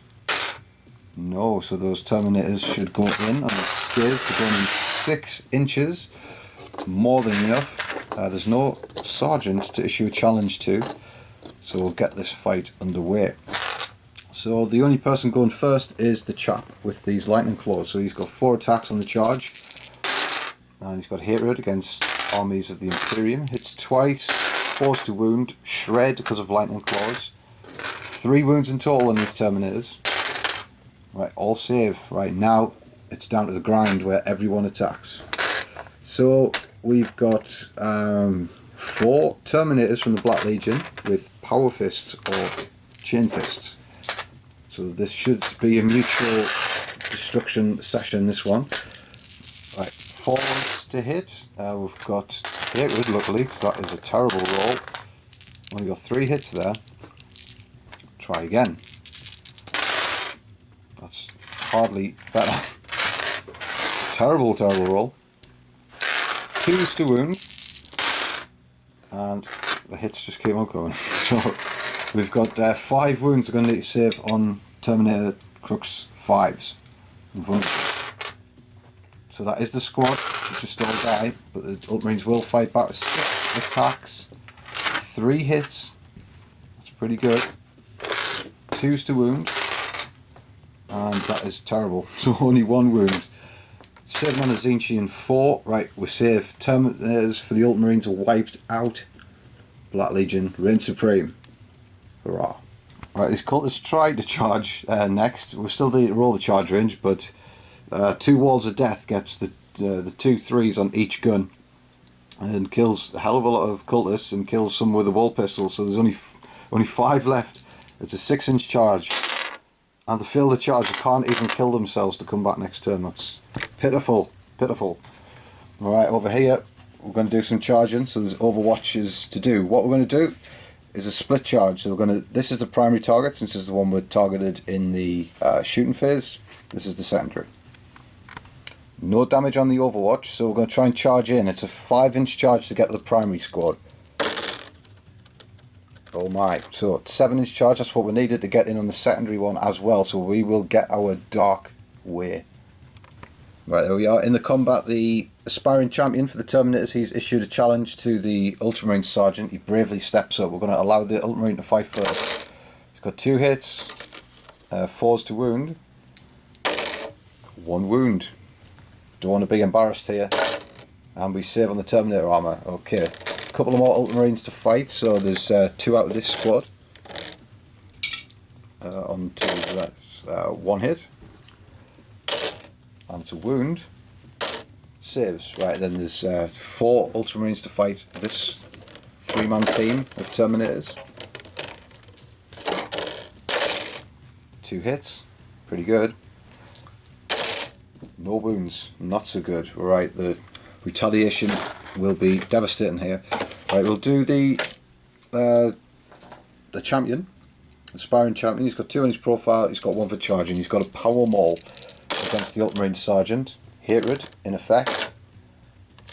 No, so those Terminators should go in on the skids. They're going in 6 inches. More than enough. There's no sergeant to issue a challenge to, so we'll get this fight underway. So the only person going first is the chap with these lightning claws. So he's got 4 attacks on the charge, and he's got hatred against armies of the Imperium. Hits twice, 4s to wound, shred because of lightning claws. 3 wounds in total on these Terminators. Right, all save. Right, now it's down to the grind where everyone attacks. So we've got 4 Terminators from the Black Legion with Power Fists or Chain Fists. So this should be a mutual destruction session, this one. Right, 4s to hit. We've got hatred, luckily, because that is a terrible roll. Only got 3 hits there. Try again. That's hardly better. It's a terrible, terrible roll. 2s to wound. And the hits just keep on going. So we've got 5 wounds we're going to need to save on Terminator Crooks 5s. So that is the squad. They just all die, but the Ultramarines will fight back with 6 attacks, 3 hits. That's pretty good. 2s to wound. And that is terrible. So only 1 wound. Saving on a Zinchian 4. Right, we're safe. Terminators for the Ultramarines are wiped out. Black Legion reign supreme. Hurrah. Right, these cultists tried to charge next. We still need to roll the charge range, but 2 walls of death gets the 2 3s on each gun and kills a hell of a lot of cultists and kills some with a wall pistol. So there's only 5 left. It's a 6-inch charge. And to fail the charge, they can't even kill themselves to come back next turn. That's pitiful, pitiful. Alright, over here, we're going to do some charging, so there's overwatches to do. What we're going to do is a split charge. So we're going to, this is the primary target, since this is the one we're targeted in the shooting phase. This is the secondary. No damage on the overwatch, so we're going to try and charge in. It's a 5-inch charge to get to the primary squad. Oh my, so 7-inch charge, that's what we needed to get in on the secondary one as well, so we will get our dark way. Right, there we are. In the combat, the aspiring champion for the Terminators, he's issued a challenge to the Ultramarine Sergeant. He bravely steps up. We're going to allow the Ultramarine to fight first. He's got 2 hits, 4s to wound, 1 wound. Don't want to be embarrassed here. And we save on the Terminator armour. Okay. A couple of more Ultramarines to fight, so there's 2 out of this squad. On to that's 1 hit. And to wound. Saves. Right, then there's 4 Ultramarines to fight this 3-man team of Terminators. 2 hits. Pretty good. No wounds, not so good. Right, the retaliation will be devastating here. Right, we'll do the champion, the aspiring champion. He's got 2 on his profile, he's got 1 for charging. He's got a power maul against the Ultramarine Sergeant. Hatred, in effect.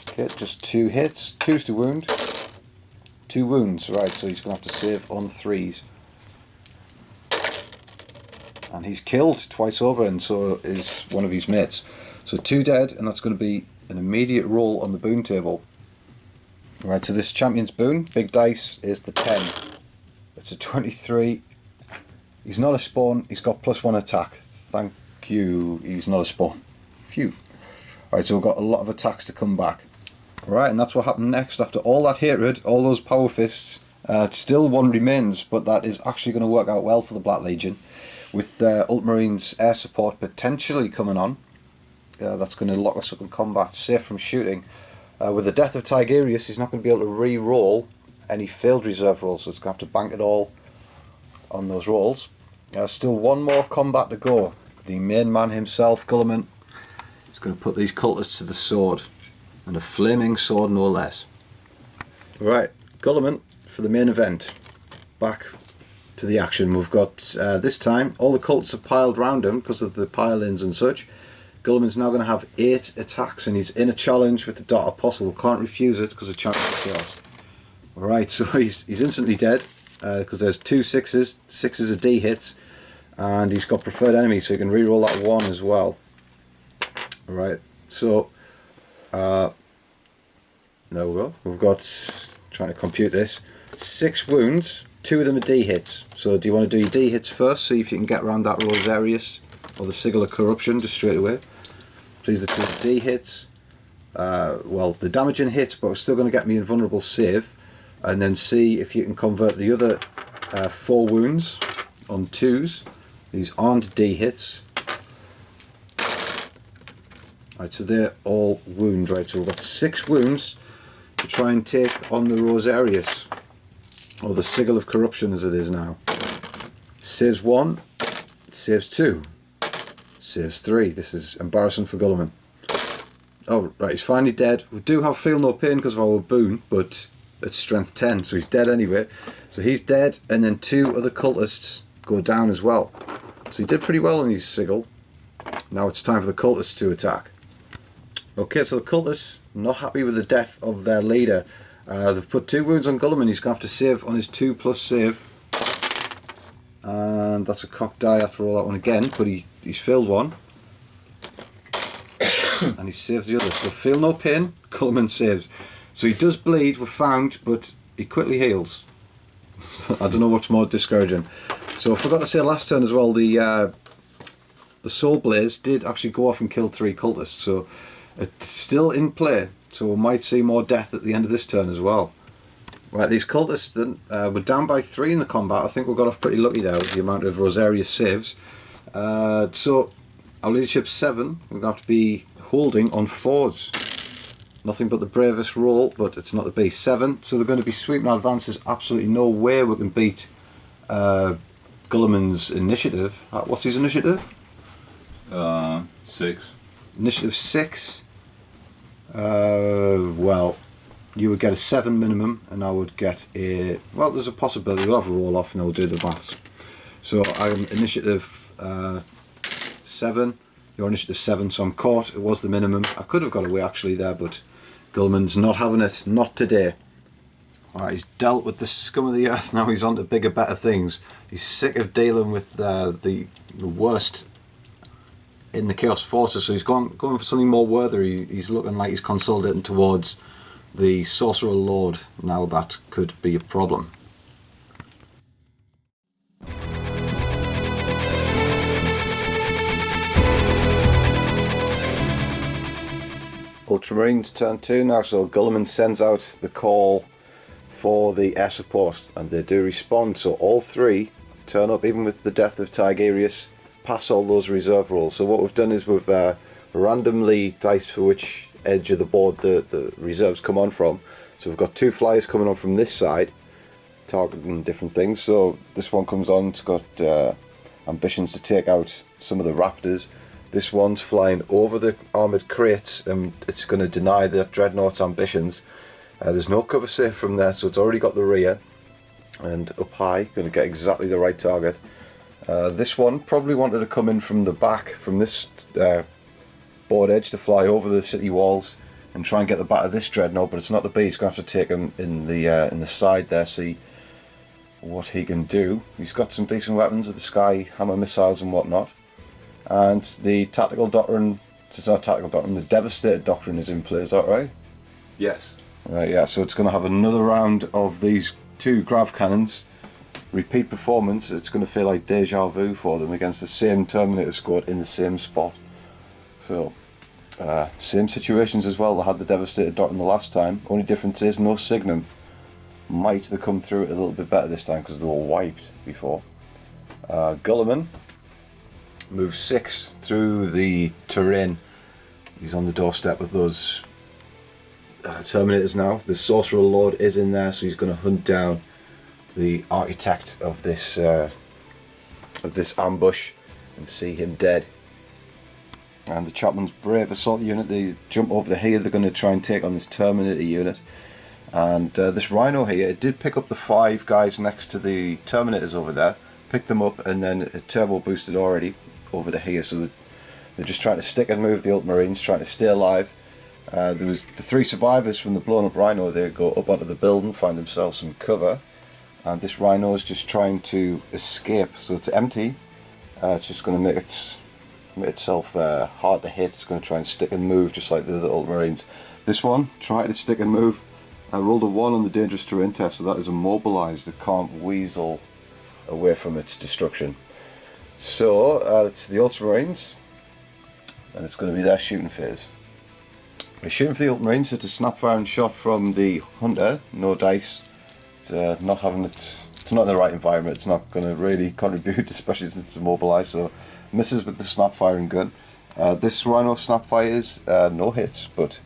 Okay, just 2 hits, 2s to wound, 2 wounds. Right, so he's going to have to save on 3s. And he's killed twice over, and so is one of his mates. So 2 dead, and that's going to be an immediate roll on the boon table. Right, so this champion's boon, big dice, is the 10. It's a 23. He's not a spawn, he's got +1 attack. Thank you, he's not a spawn. Phew. Right, so we've got a lot of attacks to come back. Right, and that's what happened next. After all that hatred, all those power fists, still 1 remains, but that is actually going to work out well for the Black Legion. With Ultramarines air support potentially coming on, that's going to lock us up in combat, safe from shooting. With the death of Tigerius, he's not going to be able to re-roll any failed reserve rolls, so it's going to have to bank it all on those rolls. Still 1 more combat to go. The main man himself, Guilliman, is going to put these cultists to the sword, and a flaming sword no less. Right, Guilliman for the main event. Back to the action. We've got this time all the cults are piled round him because of the pile-ins and such. Guilliman's now going to have 8 attacks, and he's in a challenge with the Dark Apostle. Can't refuse it because the champion is chaos. Alright, so he's instantly dead because there's 2 6s. 6s are D hits, and he's got preferred enemy, so he can reroll that 1 as well. Alright, so there we go. We've got, trying to compute this, 6 wounds. 2 of them are D hits. So do you want to do your D hits first, see if you can get around that Rosarius or the Sigil of Corruption just straight away. So these are 2 D hits. Well, the damaging hits, but it's still going to get me invulnerable save. And then see if you can convert the other 4 wounds on 2s. These aren't D hits. Right, so they're all wound. Right, so we've got 6 wounds to try and take on the Rosarius. Or the Sigil of Corruption as it is now. Saves 1, saves 2, saves 3. This is embarrassing for Guilliman. Oh, right, he's finally dead. We do have Feel No Pain because of our boon, but it's strength 10, so he's dead anyway. So he's dead, and then 2 other cultists go down as well. So he did pretty well on his Sigil. Now it's time for the cultists to attack. Okay, so the cultists, not happy with the death of their leader. They've put 2 wounds on Guilliman. He's going to have to save on his 2+ save. And that's a cocked die after all that one again, but he's failed 1. And he saves the other. So Feel No Pain, Guilliman saves. So he does bleed, we're found, but he quickly heals. I don't know what's more discouraging. So I forgot to say last turn as well, the Soul Blaze did actually go off and kill 3 cultists. So it's still in play. So we might see more death at the end of this turn as well. Right, these cultists then, were down by 3 in the combat. I think we got off pretty lucky there with the amount of Rosarius saves. So our leadership's 7. We're going to have to be holding on 4s. Nothing but the bravest roll, but it's not the beast. 7. So they're going to be sweeping our advances. Absolutely no way we can beat Guilliman's initiative. What's his initiative? 6. Initiative 6. Well, you would get a 7 minimum, and I would get a... Well, there's a possibility. We'll have a roll off and we'll do the maths. So I'm initiative 7. Your initiative 7, so I'm caught. It was the minimum. I could have got away actually there, but Guilliman's not having it. Not today. Alright, he's dealt with the scum of the earth. Now he's on to bigger, better things. He's sick of dealing with the worst in the Chaos Forces, so he's going for something more worthy. He's looking like he's consolidating towards the Sorcerer Lord. Now that could be a problem. Ultramarines turn 2 now, so Guilliman sends out the call for the air support, and they do respond, so all 3 turn up, even with the death of Tigerius, pass all those reserve rolls. So what we've done is we've randomly diced for which edge of the board the reserves come on from. So we've got 2 flyers coming on from this side, targeting different things. So this one comes on, it's got ambitions to take out some of the raptors. This one's flying over the armoured crates, and it's going to deny the dreadnought's ambitions. There's no cover safe from there, so it's already got the rear, and up high, going to get exactly the right target. This one probably wanted to come in from the back, from this board edge, to fly over the city walls and try and get the back of this dreadnought, but it's not to be. He's going to have to take him in the side there, see what he can do. He's got some decent weapons with the Sky Hammer missiles and whatnot, and the tactical doctrine, it's not tactical doctrine, the Devastated doctrine is in play. Is that right? Yes. Right, yeah, so it's going to have another round of these 2 grav cannons. Repeat performance. It's going to feel like deja vu for them against the same Terminator squad in the same spot. So, same situations as well. They had the Devastated Doctrine the last time. Only difference is no Signum. Might have come through it a little bit better this time because they were wiped before. Guilliman moves 6 through the terrain. He's on the doorstep with those Terminators now. The Sorcerer Lord is in there, so he's going to hunt down the architect of this ambush and see him dead. And the Chapman's Brave Assault unit, they jump over to here. They're going to try and take on this Terminator unit. And this Rhino here, it did pick up the 5 guys next to the Terminators over there, picked them up, and then it turbo boosted already over to here. So they're just trying to stick and move the Ultramarines, trying to stay alive. There was the 3 survivors from the blown up Rhino. They go up onto the building, find themselves some cover, and this Rhino is just trying to escape. So it's empty. It's just going to make itself hard to hit. It's going to try and stick and move just like the other Ultramarines. This one tried to stick and move. I rolled a 1 on the dangerous terrain test, so that is immobilized. It can't weasel away from its destruction. So it's the Ultramarines, and it's going to be their shooting phase. We're shooting for the Ultramarines. It's a snap-firing shot from the Hunter. No dice. It's not having it's not in the right environment. It's not going to really contribute, especially since it's immobilized. So misses with the snap-firing gun. This Rhino snap-fires no hits, but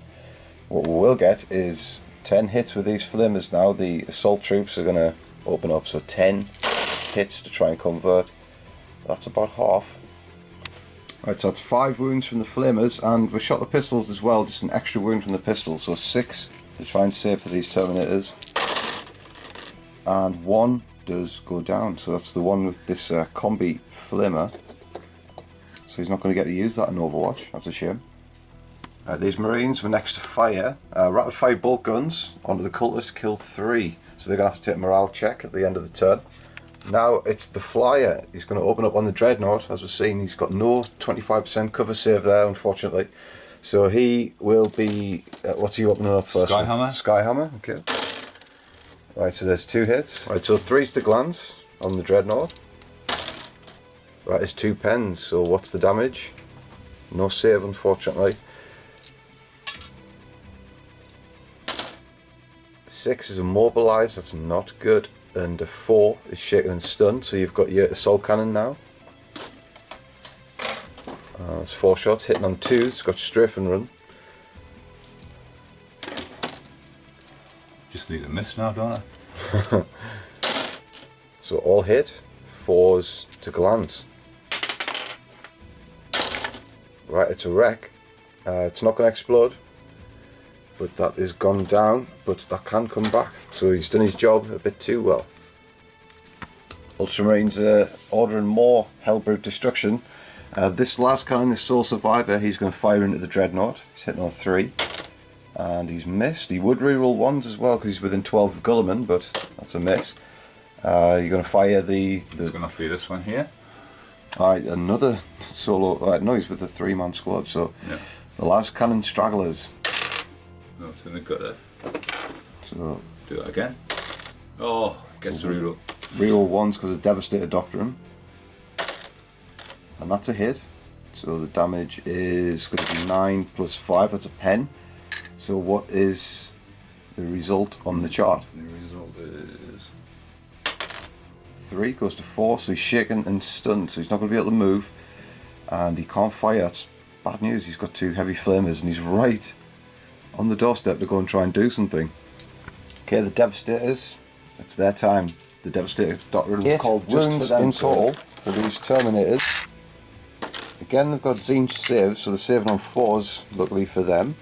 what we will get is 10 hits with these flamers now. The assault troops are going to open up, so 10 hits to try and convert. That's about half. Right, so that's 5 wounds from the flamers, and we shot the pistols as well, just an extra wound from the pistols, so 6 to try and save for these Terminators. And 1 does go down, so that's the one with this combi flamer. So he's not going to get to use that in Overwatch, that's a shame. These Marines were next to fire. Rapid fire bolt guns onto the cultists, killed 3. So they're going to have to take a morale check at the end of the turn. Now it's the flyer. He's going to open up on the Dreadnought. As we've seen, he's got no 25% cover save there, unfortunately. So he will be... what's he opening up first? Skyhammer. Skyhammer, okay. Right, so there's 2 hits. Right, so 3's to glance on the Dreadnought. Right, there's 2 pens. So what's the damage? No save, unfortunately. 6 is immobilized, that's not good, and a 4 is shaken and stunned, so you've got your assault cannon now. That's 4 shots, hitting on 2, it's got strafe and run. Just need a miss now, don't I? So all hit, 4s to glance. Right, it's a wreck. It's not going to explode, but that is gone down, but that can come back. So he's done his job a bit too well. Ultramarines are ordering more Hellbrute destruction. This last cannon, this sole survivor, he's going to fire into the Dreadnought. He's hitting on 3. And he's missed. He would reroll 1s as well because he's within 12 of Guilliman, but that's a miss. You're going to fire the... He's going to fire this one here. Alright, another solo... Alright, no, he's with the 3-man squad, so... Yeah. The last cannon stragglers. No, it's in the gutter. So... Do that again. Oh, gets the reroll. Reroll 1s because of Devastator Doctrine. And that's a hit. So the damage is going to be 9 plus 5, that's a pen. So what is the result on the chart? The result is 3 goes to 4, so he's shaken and stunned, so he's not going to be able to move, and he can't fire. That's bad news. He's got 2 heavy flamers and he's right on the doorstep to go and try and do something. Okay, the Devastators, it's their time. The Devastator Doctor is called wounds in total for these Terminators. Again, they've got Zinch saves, so they're saving on 4s, luckily for them.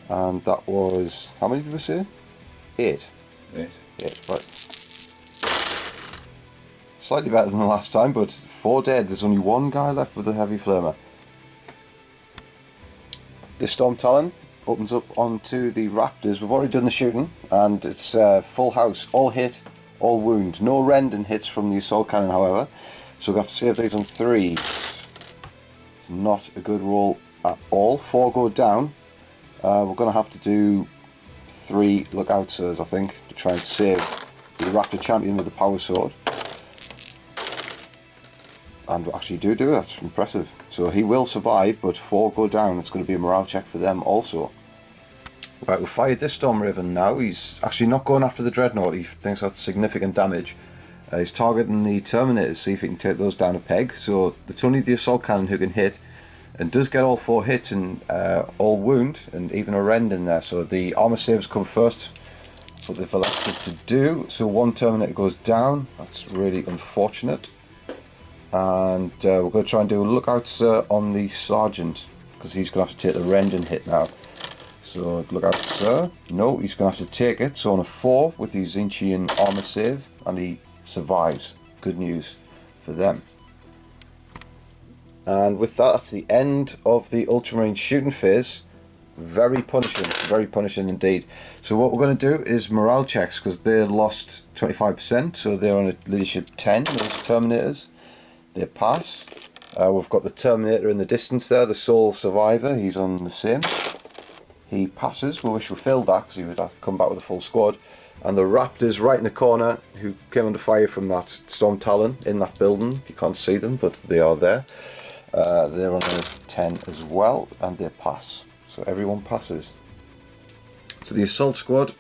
And that was, how many did we say? 8. 8. 8, right. Slightly better than the last time, but 4 dead. There's only 1 guy left with a heavy flamer. This Storm Talon opens up onto the Raptors. We've already done the shooting, and it's full house. All hit, all wound. No rending hits from the assault cannon, however. So we have to save these on 3s. It's not a good roll at all. 4 go down. We're going to have to do 3 lookouts, I think, to try and save the Raptor champion with the power sword. And we actually do it, that's impressive. So he will survive, but 4 go down. It's going to be a morale check for them also. Right, we've fired this Storm Raven now. He's actually not going after the Dreadnought. He thinks that's significant damage. He's targeting the Terminators, see if he can take those down a peg. So it's only the assault cannon who can hit. And does get all 4 hits and all wound and even a rend in there. So the armor saves come first. That's what they've elected to do. So 1 Terminator goes down. That's really unfortunate. And we're going to try and do lookouts on the Sergeant, because he's going to have to take the rend and hit now. So lookout, sir. No, he's going to have to take it. So on a 4 with his Zinchian armor save, and he survives. Good news for them. And with that, that's the end of the Ultramarine shooting phase. Very punishing indeed. So what we're going to do is morale checks, because they lost 25%, so they're on a leadership 10, those Terminators. They pass. We've got the Terminator in the distance there, the sole survivor, he's on the same. He passes. We wish we filled that, because he would have come back with a full squad. And the Raptors right in the corner, who came under fire from that Storm Talon in that building. You can't see them, but they are there. They're on a 10 as well, and they pass. So everyone passes. So the assault squad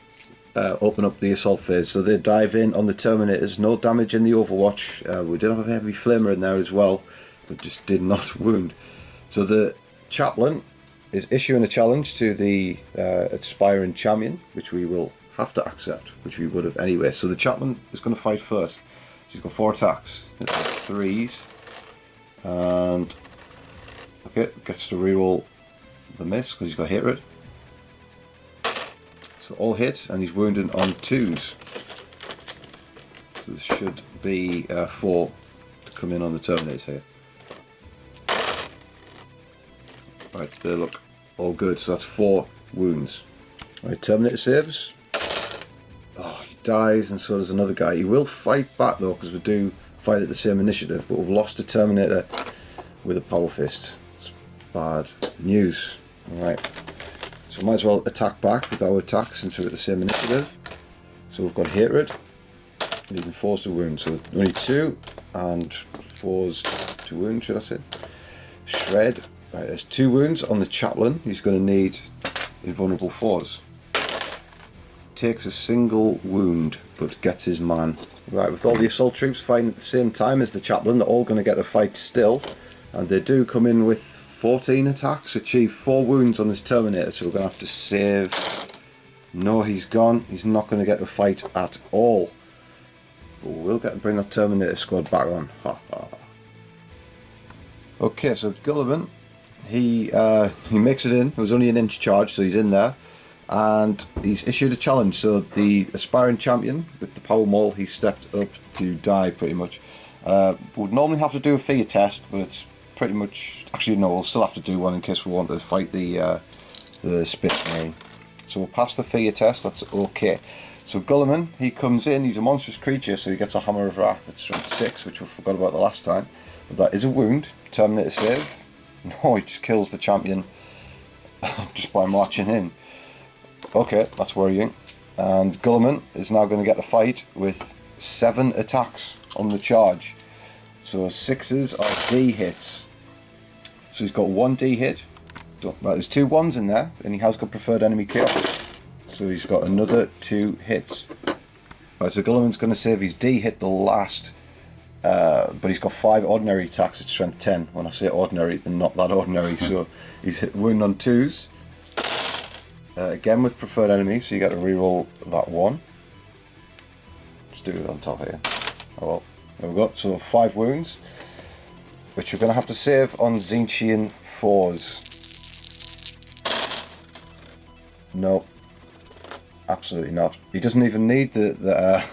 open up the assault phase. So they dive in on the Terminators. No damage in the Overwatch. We did have a heavy flamer in there as well, but just did not wound. So the Chaplain is issuing a challenge to the aspiring champion, which we will have to accept, which we would have anyway. So the Chaplain is going to fight first. So he's got 4 attacks. 3s. And okay, gets to reroll the miss because he's got hit rate. So all hit, and he's wounded on 2s. So this should be 4 to come in on the Terminators here. Right, they look all good, so that's 4 wounds. Right, Terminator saves. Oh, he dies, and so does another guy. He will fight back though, because we do fight at the same initiative, but we've lost a Terminator with a power fist. It's bad news. Alright, so might as well attack back with our attack since we're at the same initiative. So we've got hatred, and even 4s to wound. So only 2 and 4s to wound, should I say? Shred. Right, there's 2 wounds on the Chaplain. He's going to need invulnerable 4s. Takes a single wound, but gets his man. Right, with all the assault troops fighting at the same time as the Chaplain, they're all going to get a fight still. And they do come in with 14 attacks, achieve 4 wounds on this Terminator, so we're going to have to save. No, he's gone. He's not going to get a fight at all. but we'll get to bring that Terminator squad back on. Ha ha. Okay, so Guilliman, he makes it in. It was only an inch charge, so he's in there, and he's issued a challenge. So the aspiring champion with the power maul, he stepped up to die pretty much. Would normally have to do a figure test, but it's pretty much, actually no, we'll still have to do one in case we want to fight the Space Marine. So we'll pass the figure test. That's okay. So Guilliman, he comes in. He's a monstrous creature, so he gets a Hammer of Wrath at strength 6, which we forgot about the last time. But that is a wound. Terminator save. No, he just kills the champion just by marching in. Okay, that's worrying. And Guilliman is now going to get a fight with 7 attacks on the charge. So 6s are D hits. So he's got 1 D hit. Right, there's 2 1s in there, and he has got preferred enemy chaos. So he's got another 2 hits. Right, so Guilliman's going to save his D hit the last. But he's got 5 ordinary attacks at strength 10. When I say ordinary, they're not that ordinary. So he's hit wound on 2s. Again with preferred enemy, so you get to reroll that 1. Just do it on top here. Oh well, there we go. So 5 wounds, which you're going to have to save on Zinchian 4s. No, absolutely not. He doesn't even need the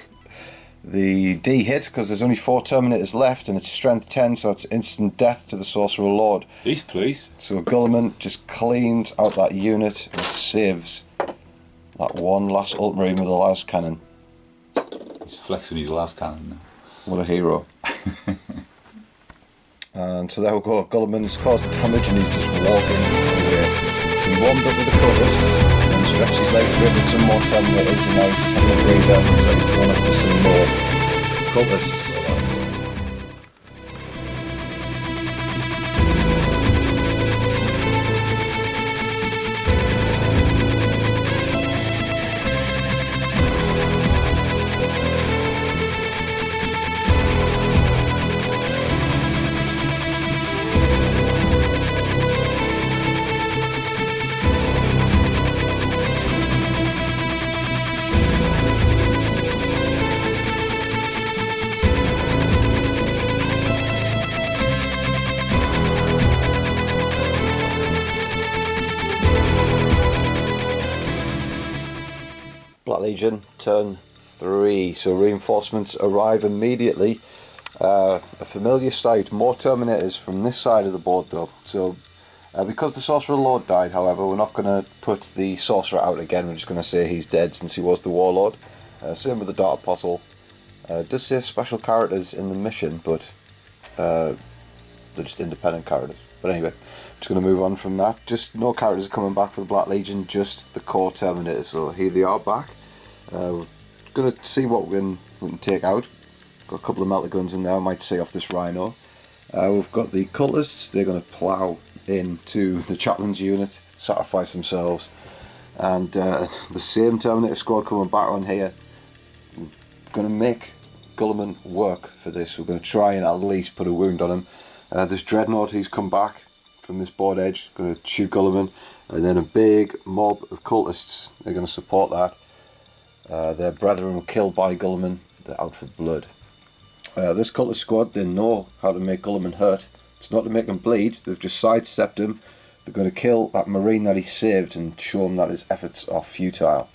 D hit, because there's only 4 Terminators left, and it's strength 10, so it's instant death to the Sorcerer Lord. Please, please. So Guilliman just cleans out that unit and saves that one last Ultramarine with the last cannon. He's flexing his last cannon now. What a hero. And so there we go. Guilliman's caused the damage and he's just walking away. So he warmed up with the cultists and stretched his legs a bit with some more Terminators, and now he's just having a breather. Looks like he's going up to some more cultists. Black Legion, turn 3. So reinforcements arrive immediately. A familiar sight, more Terminators from this side of the board though. So because the Sorcerer Lord died, however, we're not going to put the Sorcerer out again. We're just going to say he's dead since he was the Warlord. Same with the Dark Apostle. It does say special characters in the mission, but they're just independent characters. But anyway, just going to move on from that. Just no characters are coming back for the Black Legion, just the core Terminators. So here they are back. We're going to see what we can take out. Got a couple of melter guns in there. I might see off this Rhino. We've got the cultists. They're going to plough into the chaplain's unit, sacrifice themselves, and the same Terminator squad coming back on here. We're going to make Guilliman work for this. We're going to try and at least put a wound on him. This Dreadnought, he's come back from this board edge, going to shoot Guilliman, and then a big mob of cultists. They're going to support that. Their brethren were killed by Guilliman. They're out for blood. This cultist squad, they know how to make Guilliman hurt. It's not to make him bleed. They've just sidestepped him. They're going to kill that Marine that he saved and show him that his efforts are futile.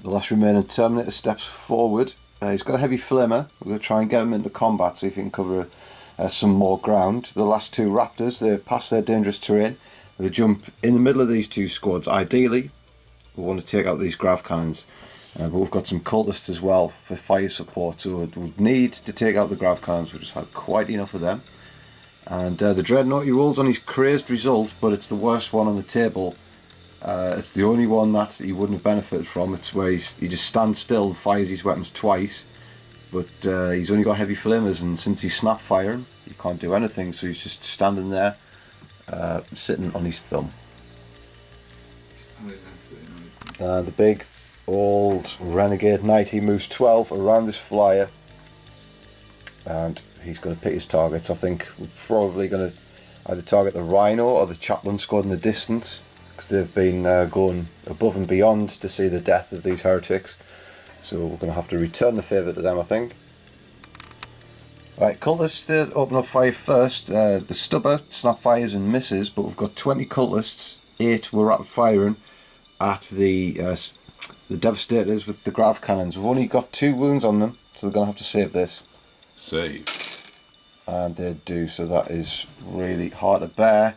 The last remaining Terminator steps forward. He's got a heavy flamer. We're going to try and get him into combat, see if he can cover some more ground. The last 2 Raptors, they're past their dangerous terrain. They jump in the middle of these 2 squads. Ideally, we want to take out these grav cannons. But we've got some cultists as well for fire support, so we need to take out the grav cannons. We've just had quite enough of them. And the Dreadnought, he rolls on his crazed result, but it's the worst one on the table. It's the only one that he wouldn't have benefited from. It's where he just stands still and fires his weapons twice, but he's only got heavy flamers, and since he's snap firing, he can't do anything, so he's just standing there, sitting on his thumb. The big old Renegade Knight, he moves 12 around this flyer, and he's going to pick his targets. I think we're probably going to either target the Rhino or the Chaplain squad in the distance, because they've been going above and beyond to see the death of these heretics. So we're going to have to return the favour to them, I think. Right, cultists, they open up fire first. The stubber snap fires and misses, but we've got 20 cultists, 8 were rapid firing at the Devastators with the grav cannons. We've only got 2 wounds on them, so they're going to have to save this. Save. And they do, so that is really hard to bear.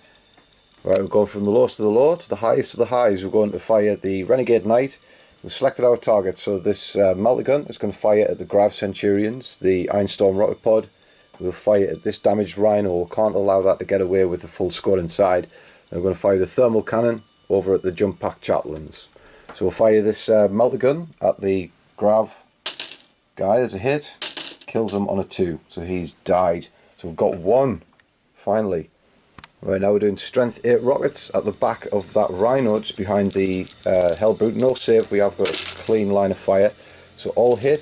Right, we're going from the lowest of the low to the highest of the highs. We're going to fire the Renegade Knight. We've selected our target, so this multi-gun is going to fire at the Grav Centurions, the Ironstorm rocket pod. We'll fire at this damaged Rhino. We can't allow that to get away with the full squad inside. And we're going to fire the thermal cannon over at the jump pack chaplains. So we'll fire this multi-gun at the Grav guy. There's a hit, kills him on a 2, so he's died. So we've got 1, finally. Right, now we're doing strength 8 rockets at the back of that Rhino, just behind the Hellbrute. No save, we have got a clean line of fire. So all hit,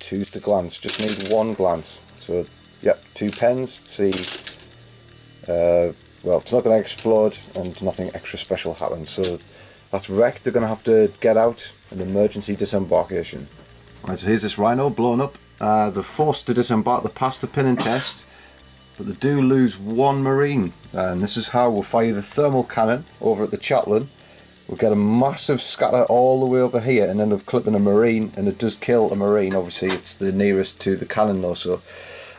2's to glance, just need 1 glance. So, yep, 2 pens, see, well, it's not going to explode and nothing extra special happens. So that's wrecked, they're going to have to get out, an emergency disembarkation. Right, so here's this Rhino blown up. They're forced to disembark, they pass the pinning test. But they do lose 1 Marine, and this is how we'll fire the thermal cannon over at the chaplain. We'll get a massive scatter all the way over here and end up clipping a Marine, and it does kill a Marine. Obviously it's the nearest to the cannon though, so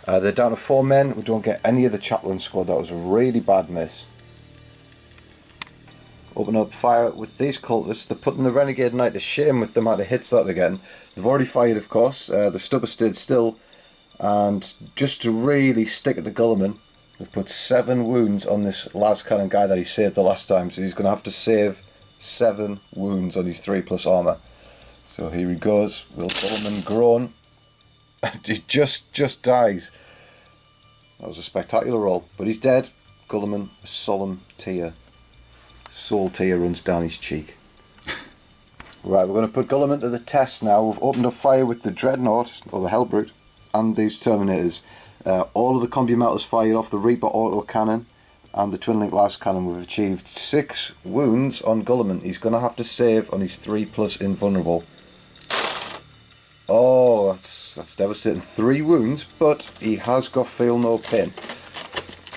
they're down to 4 men. We don't get any of the chaplain squad. That was a really bad miss. Open up fire with these cultists. They're putting the Renegade Knight to shame with the amount of hits that they're getting. They've already fired, of course. The stubber stayed still. And just to really stick at the Guilliman, we've put 7 wounds on this last cannon guy that he saved the last time. So he's going to have to save 7 wounds on his 3+ armour. So here he goes. Will Guilliman groan? He just dies. That was a spectacular roll. But he's dead. Guilliman, a solemn tear. Soul tear runs down his cheek. Right, we're going to put Guilliman to the test now. We've opened up fire with the Dreadnought, or the Hellbrute, and these Terminators. All of the combi melters fired off the Reaper auto cannon and the Twin Link Last cannon. We've achieved 6 wounds on Guilliman. He's going to have to save on his 3+ invulnerable. Oh, that's devastating. 3 wounds, but he has got feel no pain.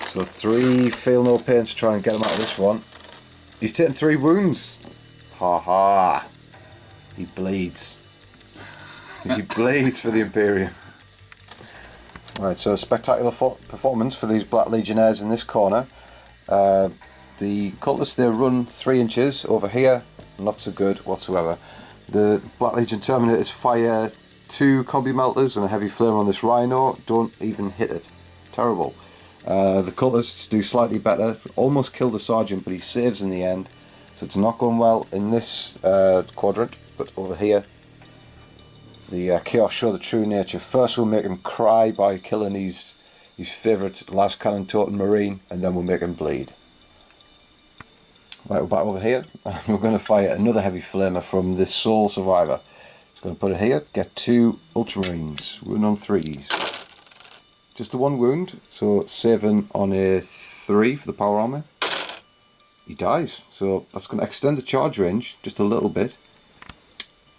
So 3 feel no pain to try and get him out of this one. He's taken 3 wounds. Ha ha. He bleeds. He bleeds for the Imperium. Right, so a spectacular performance for these Black Legionnaires in this corner. The cultists, they run 3 inches over here, not so good whatsoever. The Black Legion Terminators fire 2 combi melters and a heavy flame on this Rhino, don't even hit it. Terrible. The cultists do slightly better, almost kill the Sergeant, but he saves in the end. So it's not going well in this quadrant, but over here. The Chaos show the true nature. First we'll make him cry by killing his favourite last cannon totem Marine, and then we'll make him bleed. Right, we're back over here, and we're going to fire another heavy flamer from this sole survivor. Just going to put it here, get 2 Ultramarines, wound on 3s. Just the 1 wound, so saving on a 3 for the power armor. He dies, so that's going to extend the charge range just a little bit.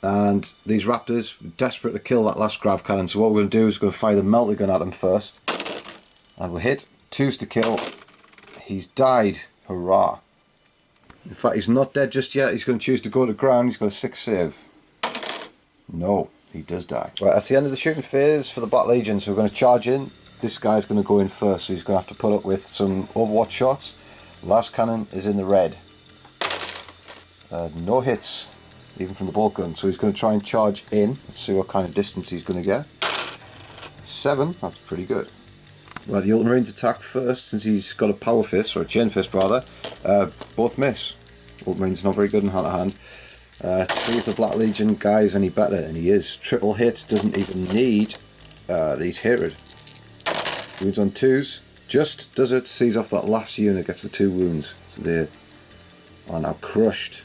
And these Raptors are desperate to kill that last grav cannon, so what we're going to do is we're going to fire the melter gun at him first. And we'll hit. 2's to kill. He's died. Hurrah. In fact, he's not dead just yet. He's going to choose to go to ground. He's got a 6 save. No, he does die. Right, at the end of the shooting phase for the Black Legion, so we're going to charge in. This guy's going to go in first, so he's going to have to put up with some Overwatch shots. Last cannon is in the red. No hits, even from the bolt gun, so he's going to try and charge in. Let's see what kind of distance he's going to get. 7, that's pretty good. Right, the Ultramarines attack first, since he's got a power fist, or a chain fist rather. Both miss. Ultramarines not very good in hand to hand. To see if the Black Legion guy is any better, and he is. Triple hit, doesn't even need these hatred. Wounds on 2s, just does it, sees off that last unit, gets the 2 wounds. So they are now crushed.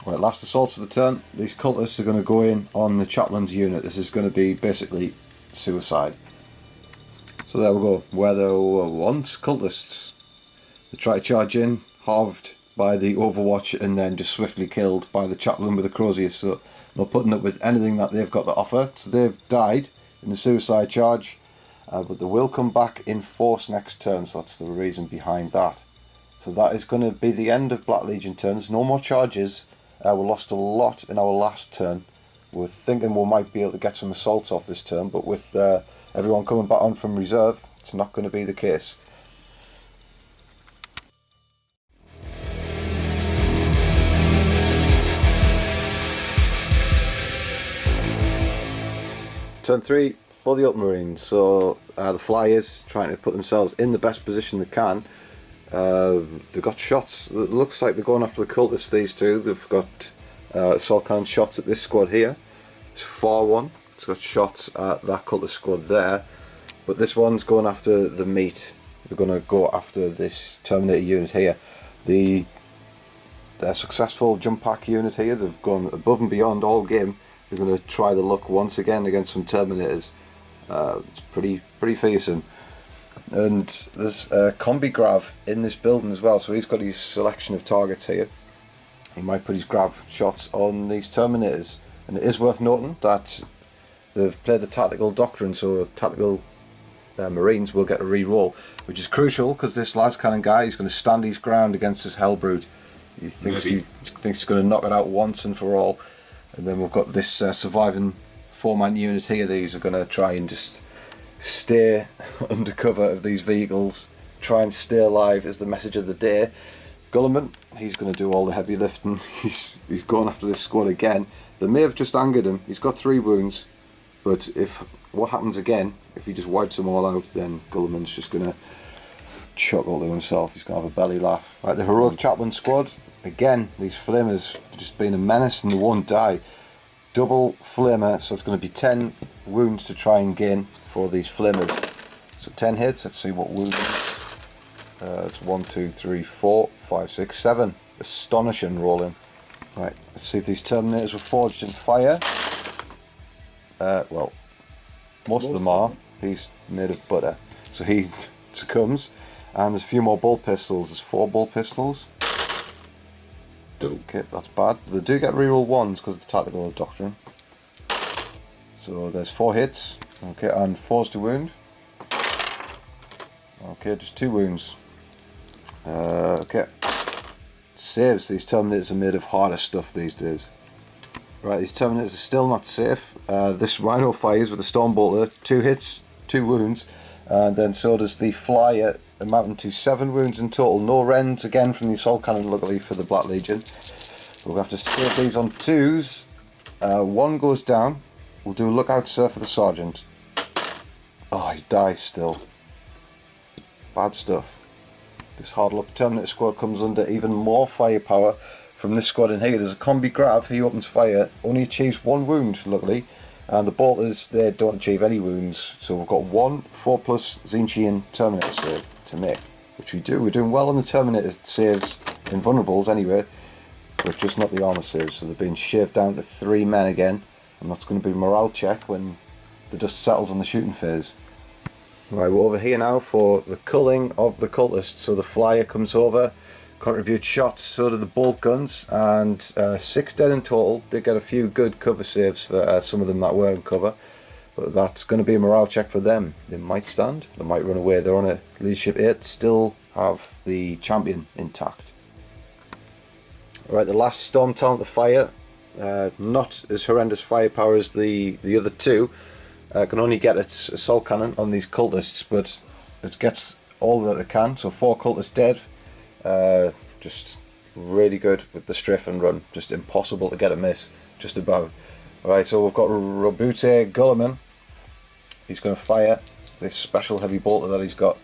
Right, last assaults of the turn. These cultists are going to go in on the chaplain's unit. This is going to be basically suicide. So there we go. Where there were once cultists, they try to charge in, halved by the Overwatch and then just swiftly killed by the chaplain with the crozier. So not putting up with anything that they've got to offer. So they've died in a suicide charge, but they will come back in force next turn. So that's the reason behind that. So that is going to be the end of Black Legion turns. No more charges. We lost a lot in our last turn. We're thinking we might be able to get some assaults off this turn, but with everyone coming back on from reserve, it's not going to be the case. Turn 3 for the Ultramarines. So the Flyers trying to put themselves in the best position they can. They've got shots. It looks like they're going after the cultists, these two. They've got assault cannon shots at this squad here. It's 4-1. It's got shots at that cultist squad there. But this one's going after the meat. They're going to go after this Terminator unit here. The successful jump pack unit here, they've gone above and beyond all game. They're going to try the luck once again against some Terminators. It's pretty fearsome. And there's a combi grav in this building as well, so he's got his selection of targets here. He might put his grav shots on these Terminators. And it is worth noting that they've played the tactical doctrine, so tactical Marines will get a re-roll, which is crucial because this las cannon guy is going to stand his ground against this Hellbrood. He thinks he's going to knock it out once and for all. And then we've got this surviving 4-man unit here. These are going to try and just stay under cover of these vehicles, try and stay alive is the message of the day. Guilliman, he's going to do all the heavy lifting. He's going after this squad again. They may have just angered him. He's got 3 wounds, but if what happens again, if he just wipes them all out, then Guilliman's just going to chuckle to himself. He's going to have a belly laugh. Right, the heroic chaplain squad. Again, these flamers have just been a menace and they won't die. Double flamer, so it's going to be 10 wounds to try and gain for these flamers. So 10 hits, let's see what wounds. It's 1, 2, 3, 4, 5, 6, 7. Astonishing rolling. Right, let's see if these Terminators were forged in fire. Well, most of them are. He's made of butter. So he succumbs. And there's a few more bolt pistols. There's 4 bolt pistols. Okay, that's bad. They do get reroll 1s because of the tactical doctrine. So there's 4 hits. Okay, and 4s to wound. Okay, just 2 wounds. Okay. Saves. These Terminators are made of harder stuff these days. Right, these Terminators are still not safe. This Rhino fires with a Stormbolter. 2 hits, 2 wounds. And then so does the Flyer, amounting to 7 wounds in total. No rends again from the assault cannon, luckily for the Black Legion. We'll have to save these on 2s. 1 goes down. We'll do a lookout, sir, for the sergeant. Oh, he dies still. Bad stuff. This hard luck Terminator squad comes under even more firepower from this squad in here. There's a combi grav. He opens fire. Only achieves 1 wound, luckily. And the bolters, they don't achieve any wounds. So we've got 1 4+ Zinchian Terminator save to make, which we do. We're doing well on the Terminator saves in vulnerables anyway, but just not the armor saves. So they're being shaved down to 3 men again, and that's going to be a morale check when the dust settles on the shooting phase. Right, we're over here now for the culling of the cultists. So the Flyer comes over, contributes shots, so do the bolt guns, and 6 dead in total. Did get a few good cover saves for some of them that were in cover, but that's going to be a morale check for them. They might stand, they might run away. They're on a leadership 8, still have the champion intact. Right, the last Storm Talent to fire, not as horrendous firepower as the other 2. Can only get its assault cannon on these cultists, but it gets all that it can. So 4 cultists dead. Just really good with the strafe and run. Just impossible to get a miss. Just about. Alright, so we've got Roboute Guilliman. He's going to fire this special heavy bolter that he's got.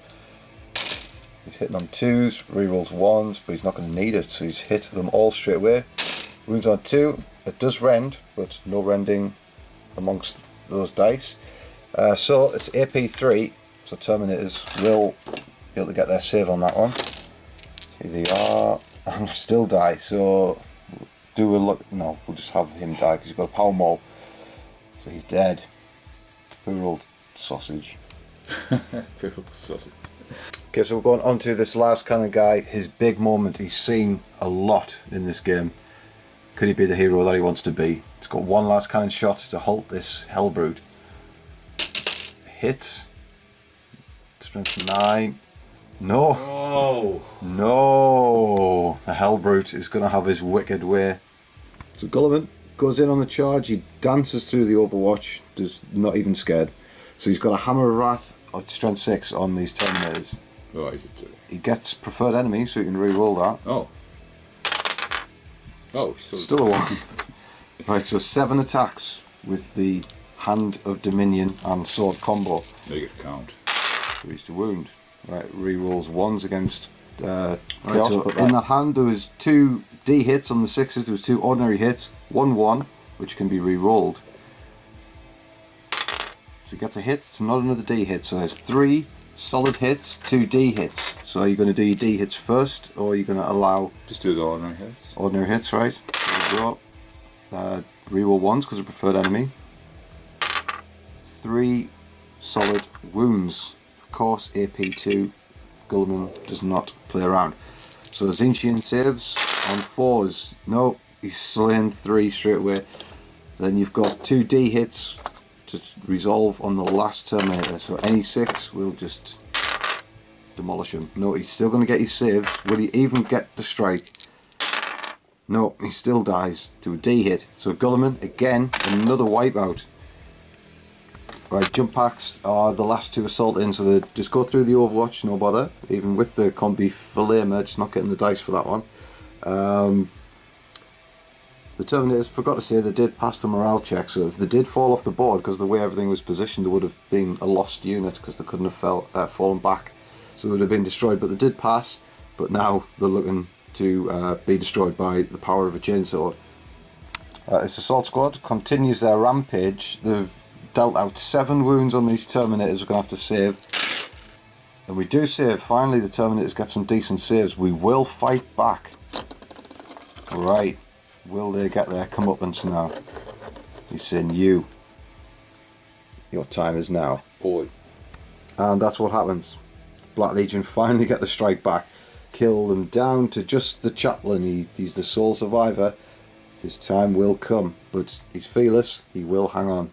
He's hitting on 2s, rerolls 1s, but he's not going to need it, so he's hit them all straight away. Wounds on 2. It does rend, but no rending amongst those dice. So it's AP 3, so Terminators will be able to get their save on that one. See, they are and still die, so do a look. No, we'll just have him die because he's got a power maul, so he's dead. Who rolled sausage? Who rolled sausage? Okay, so we're going on to this last cannon guy, his big moment. He's seen a lot in this game. Could he be the hero that he wants to be? It's got one last cannon shot to halt this Hellbrute. Hits. Strength 9. No. Oh. No. The Hellbrute is going to have his wicked way. So Guilliman goes in on the charge. He dances through the Overwatch. Does not even scared. So he's got a Hammer of Wrath at strength 6 on these Terminators. Oh, is it? He gets preferred enemy, so he can re-roll that. Oh. Oh, still a 1. Right, so 7 attacks with the Hand of Dominion and Sword combo. Make it count. Reach to wound. Right, re-rolls 1s against Chaos. So in that hand there was 2 D hits on the 6s, there was 2 ordinary hits, 1-1, which can be re-rolled. So he gets a hit, it's not another D hit, so there's 3 solid hits, 2 D hits. So are you going to do your D hits first, or are you going to allow... Just do the ordinary hits. Ordinary hits, right. There we go. Reroll 1s because of preferred enemy. 3 solid wounds. Of course, AP2, Guilliman does not play around. So Zinchian saves on 4s. No, he's slain 3 straight away. Then you've got 2 D hits to resolve on the last Terminator. So any 6 will just demolish him. No, he's still going to get his saves. Will he even get the strike? No, he still dies to a D hit. So Guilliman, again, another wipeout. Right, jump packs are the last 2 assault in, so they just go through the Overwatch, no bother. Even with the combi Flamer, just not getting the dice for that one. The Terminators, forgot to say, they did pass the morale check, so if they did fall off the board, because the way everything was positioned, they would have been a lost unit, because they couldn't have fallen back. So they would have been destroyed, but they did pass, but now they're looking to be destroyed by the power of a chainsword. This assault squad continues their rampage. They've dealt out 7 wounds on these Terminators we're going to have to save. And we do save. Finally the Terminators get some decent saves. We will fight back. Right. Will they get their comeuppance now? He's saying you. Your time is now. Boy. And that's what happens. Black Legion finally get the strike back. Kill them down to just the chaplain. He's the sole survivor. His time will come. But he's fearless. He will hang on.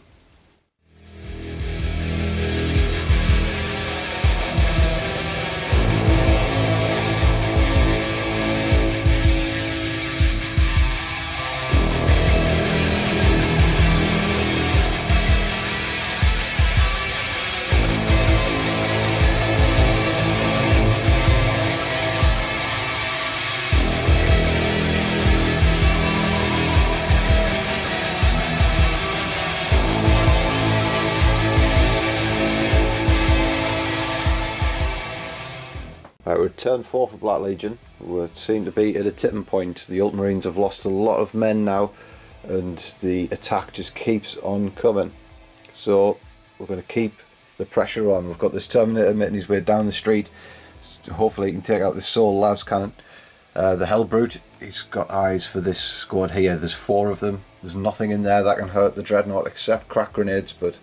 Right, we're turn 4 for Black Legion. We seem to be at a tipping point. The Ultramarines have lost a lot of men now, and the attack just keeps on coming. So we're going to keep the pressure on. We've got this Terminator making his way down the street. Hopefully he can take out this Soul Las cannon. The Hellbrute, he's got eyes for this squad here. There's 4 of them. There's nothing in there that can hurt the Dreadnought except crack grenades, but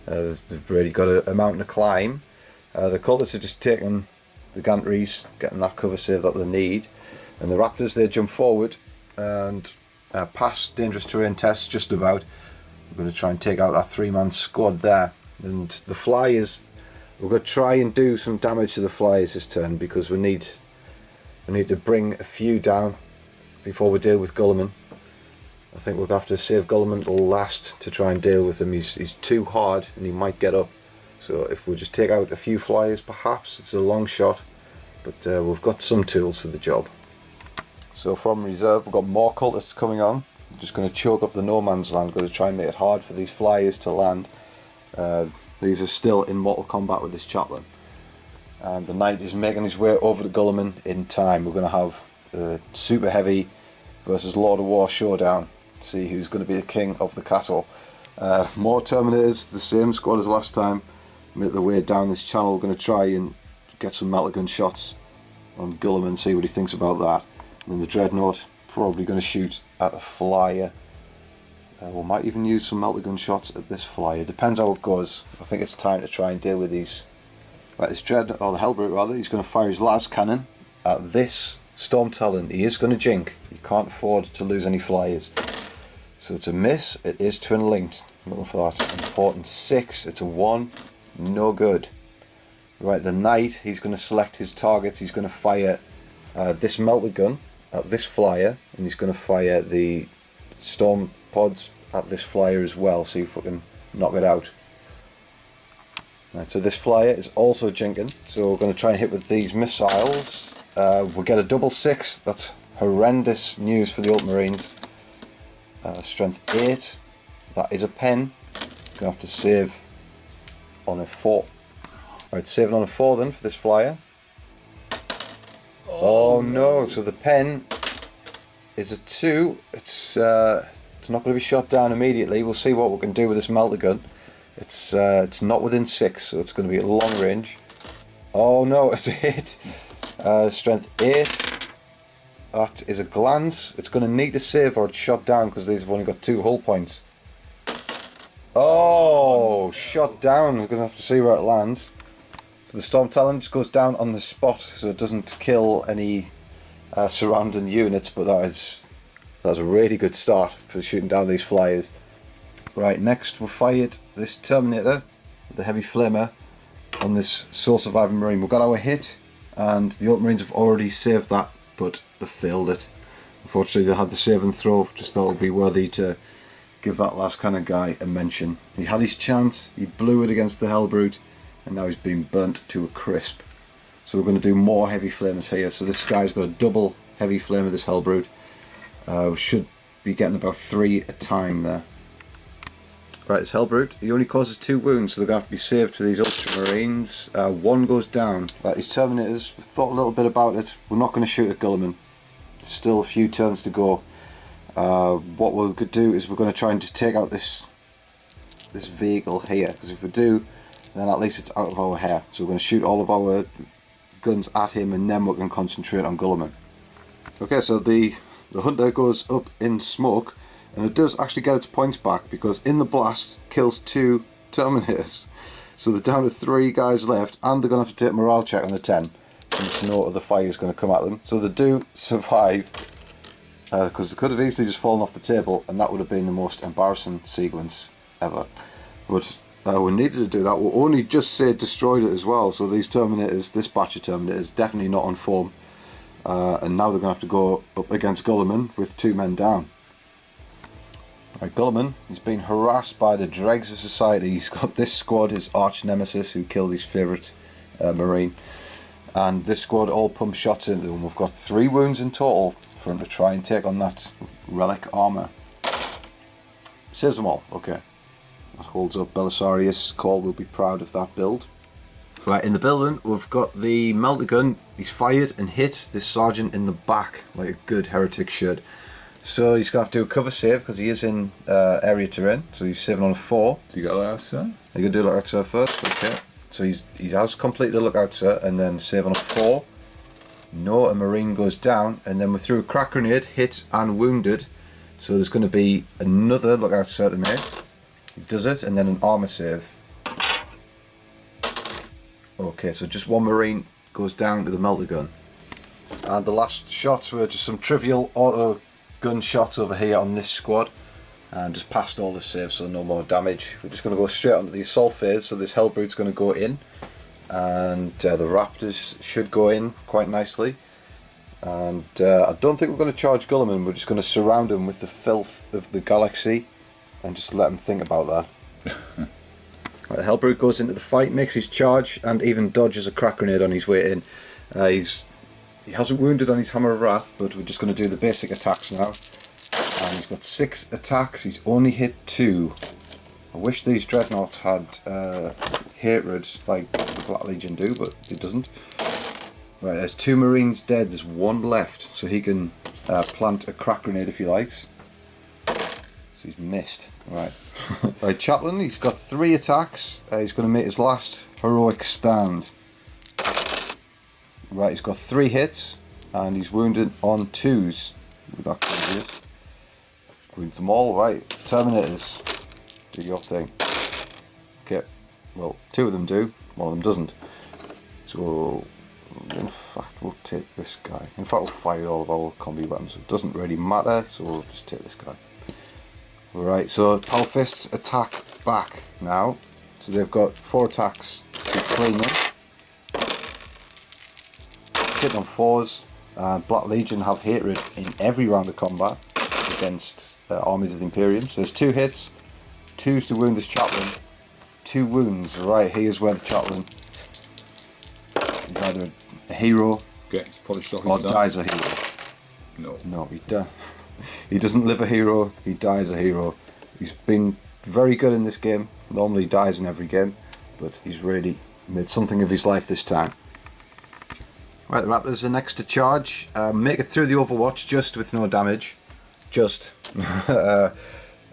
they've really got a mountain to climb. The Cultists are just taking the gantries, getting that cover save that they need, and the Raptors, they jump forward and pass dangerous terrain tests just about. We're going to try and take out that 3-man squad there, and the Flyers, we're going to try and do some damage to the Flyers this turn, because we need to bring a few down before we deal with Guilliman. I think we'll have to save Guilliman till last to try and deal with him. He's too hard and he might get up. So if we just take out a few Flyers, perhaps it's a long shot, but we've got some tools for the job. So from reserve, we've got more Cultists coming on. We're just going to choke up the no man's land. Going to try and make it hard for these Flyers to land. These are still in mortal combat with this chaplain, and the Knight is making his way over to Guilliman in time. We're going to have a super heavy versus Lord of War showdown. See who's going to be the king of the castle. More Terminators, the same squad as last time. Make their way down this channel. We're going to try and get some meltagun shots on Guilliman, see what he thinks about that. And then the Dreadnought, probably going to shoot at a Flyer. We might even use some meltagun shots at this Flyer. Depends how it goes. I think it's time to try and deal with these Right, this Dread, or the Hellbrute rather, he's going to fire his las cannon at this Storm Talon. He is going to jink. He can't afford to lose any flyers. So it's a miss. It is twin linked. Looking for that important 6. It's a 1. No good. Right, the Knight, he's going to select his targets. He's going to fire this melter gun at this flyer, and he's going to fire the storm pods at this flyer as well. See if we can knock it out. Right, so this flyer is also jinking, so we're going to try and hit with these missiles. We'll get a double 6. That's horrendous news for the Ultramarines. Strength 8. That is a pen. Going to have to save on a 4. Right, saving on a 4 then for this flyer. Oh no! So the pen is a 2. It's not going to be shot down immediately. We'll see what we can do with this melter gun. It's not within 6, so it's going to be at long range. Oh no, it's a hit. Strength 8. That is a glance. It's going to need to save or it's shot down because these have only got 2 hull points. Oh, shot down. We're going to have to see where it lands. So the Storm Talon just goes down on the spot, so it doesn't kill any surrounding units, but that's a really good start for shooting down these flyers. Right, next we fired this Terminator, the heavy flamer, on this sole surviving Marine. We've got our hit, and the Ultramarines have already saved that, but they failed it. Unfortunately, they had the save and throw. Just thought it would be worthy to give that last kind of guy a mention. He had his chance, he blew it against the Hellbrute, and now he's been burnt to a crisp. So we're going to do more heavy flamers here. So this guy's got a double heavy flame of this Hellbrute. We should be getting about 3 a time there. Right, this Hellbrute, he only causes 2 wounds, so they're going to have to be saved for these Ultramarines. 1 goes down. Right, these Terminators, we've thought a little bit about it. We're not going to shoot at Guilliman. There's still a few turns to go. What we'll do is we're going to try and just take out this vehicle here, because if we do, then at least it's out of our hair. So we're going to shoot all of our guns at him, and then we can concentrate on Guilliman. Okay, so the Hunter goes up in smoke, and it does actually get its points back, because in the blast kills 2 Terminators. So they're down to 3 guys left, and they're going to have to take a morale check on the 10. And the snow of the fire is going to come at them. So they do survive, because they could have easily just fallen off the table, and that would have been the most embarrassing sequence ever. But we needed to do that. We'll only just say destroyed it as well. So these Terminators, this batch of Terminators, definitely not on form. And now they're going to have to go up against Guilliman with 2 men down. Right, Guilliman, he's been harassed by the dregs of society. He's got this squad, his arch nemesis, who killed his favourite Marine. And this squad all pump shots into him. We've got 3 wounds in total for him to try and take on that relic armour. Saves them all, okay. That holds up. Belisarius Call will be proud of that build. Right, in the building, we've got the melter gun. He's fired and hit this sergeant in the back, like a good heretic should. So he's going to have to do a cover save, because he is in area terrain. So he's saving on a 4. Do you got that, sir? Are you going to do lookout, sir, first? Okay. So he has completed the lookout, sir, and then save on a 4. No, a Marine goes down, and then we threw a crack grenade, hit and wounded. So there's going to be another lookout, sir, to make. He does it, and then an armour save. Okay, so just 1 Marine goes down to the melter gun. And the last shots were just some trivial auto gun shots over here on this squad. And just passed all the saves, so no more damage. We're just going to go straight onto the assault phase. So this Hellbrute's going to go in. And the Raptors should go in quite nicely. And I don't think we're going to charge Guilliman. We're just going to surround him with the filth of the galaxy. And just let him think about that. Right, the Hellbrute goes into the fight, makes his charge, and even dodges a crack grenade on his way in. He hasn't wounded on his Hammer of Wrath, but we're just going to do the basic attacks now. And he's got 6 attacks, he's only hit 2. I wish these Dreadnoughts had hatred like the Black Legion do, but it doesn't. Right, there's 2 Marines dead, there's 1 left, so he can plant a crack grenade if he likes. So he's missed. Right. Right, Chaplain, he's got 3 attacks. He's going to make his last heroic stand. Right, he's got 3 hits, and he's wounded on 2s with that previous. Wounds them all. Right, Terminators, do your thing. Okay, well, 2 of them do, 1 of them doesn't. So, in fact, we'll take this guy. In fact, we'll fire all of our combi weapons. It doesn't really matter, so we'll just take this guy. Right, so Power Fists attack back now. So they've got 4 attacks between them. Hit on 4s. Black Legion have hatred in every round of combat against armies of the Imperium. So there's 2 hits, 2s to wound this chaplain, 2 wounds. Right, here's where the chaplain is either a hero or dies a hero. No, he doesn't live a hero, he dies a hero. He's been very good in this game. Normally he dies in every game, but he's really made something of his life this time. Right, the Raptors are next to charge. Make it through the Overwatch just with no damage. Just.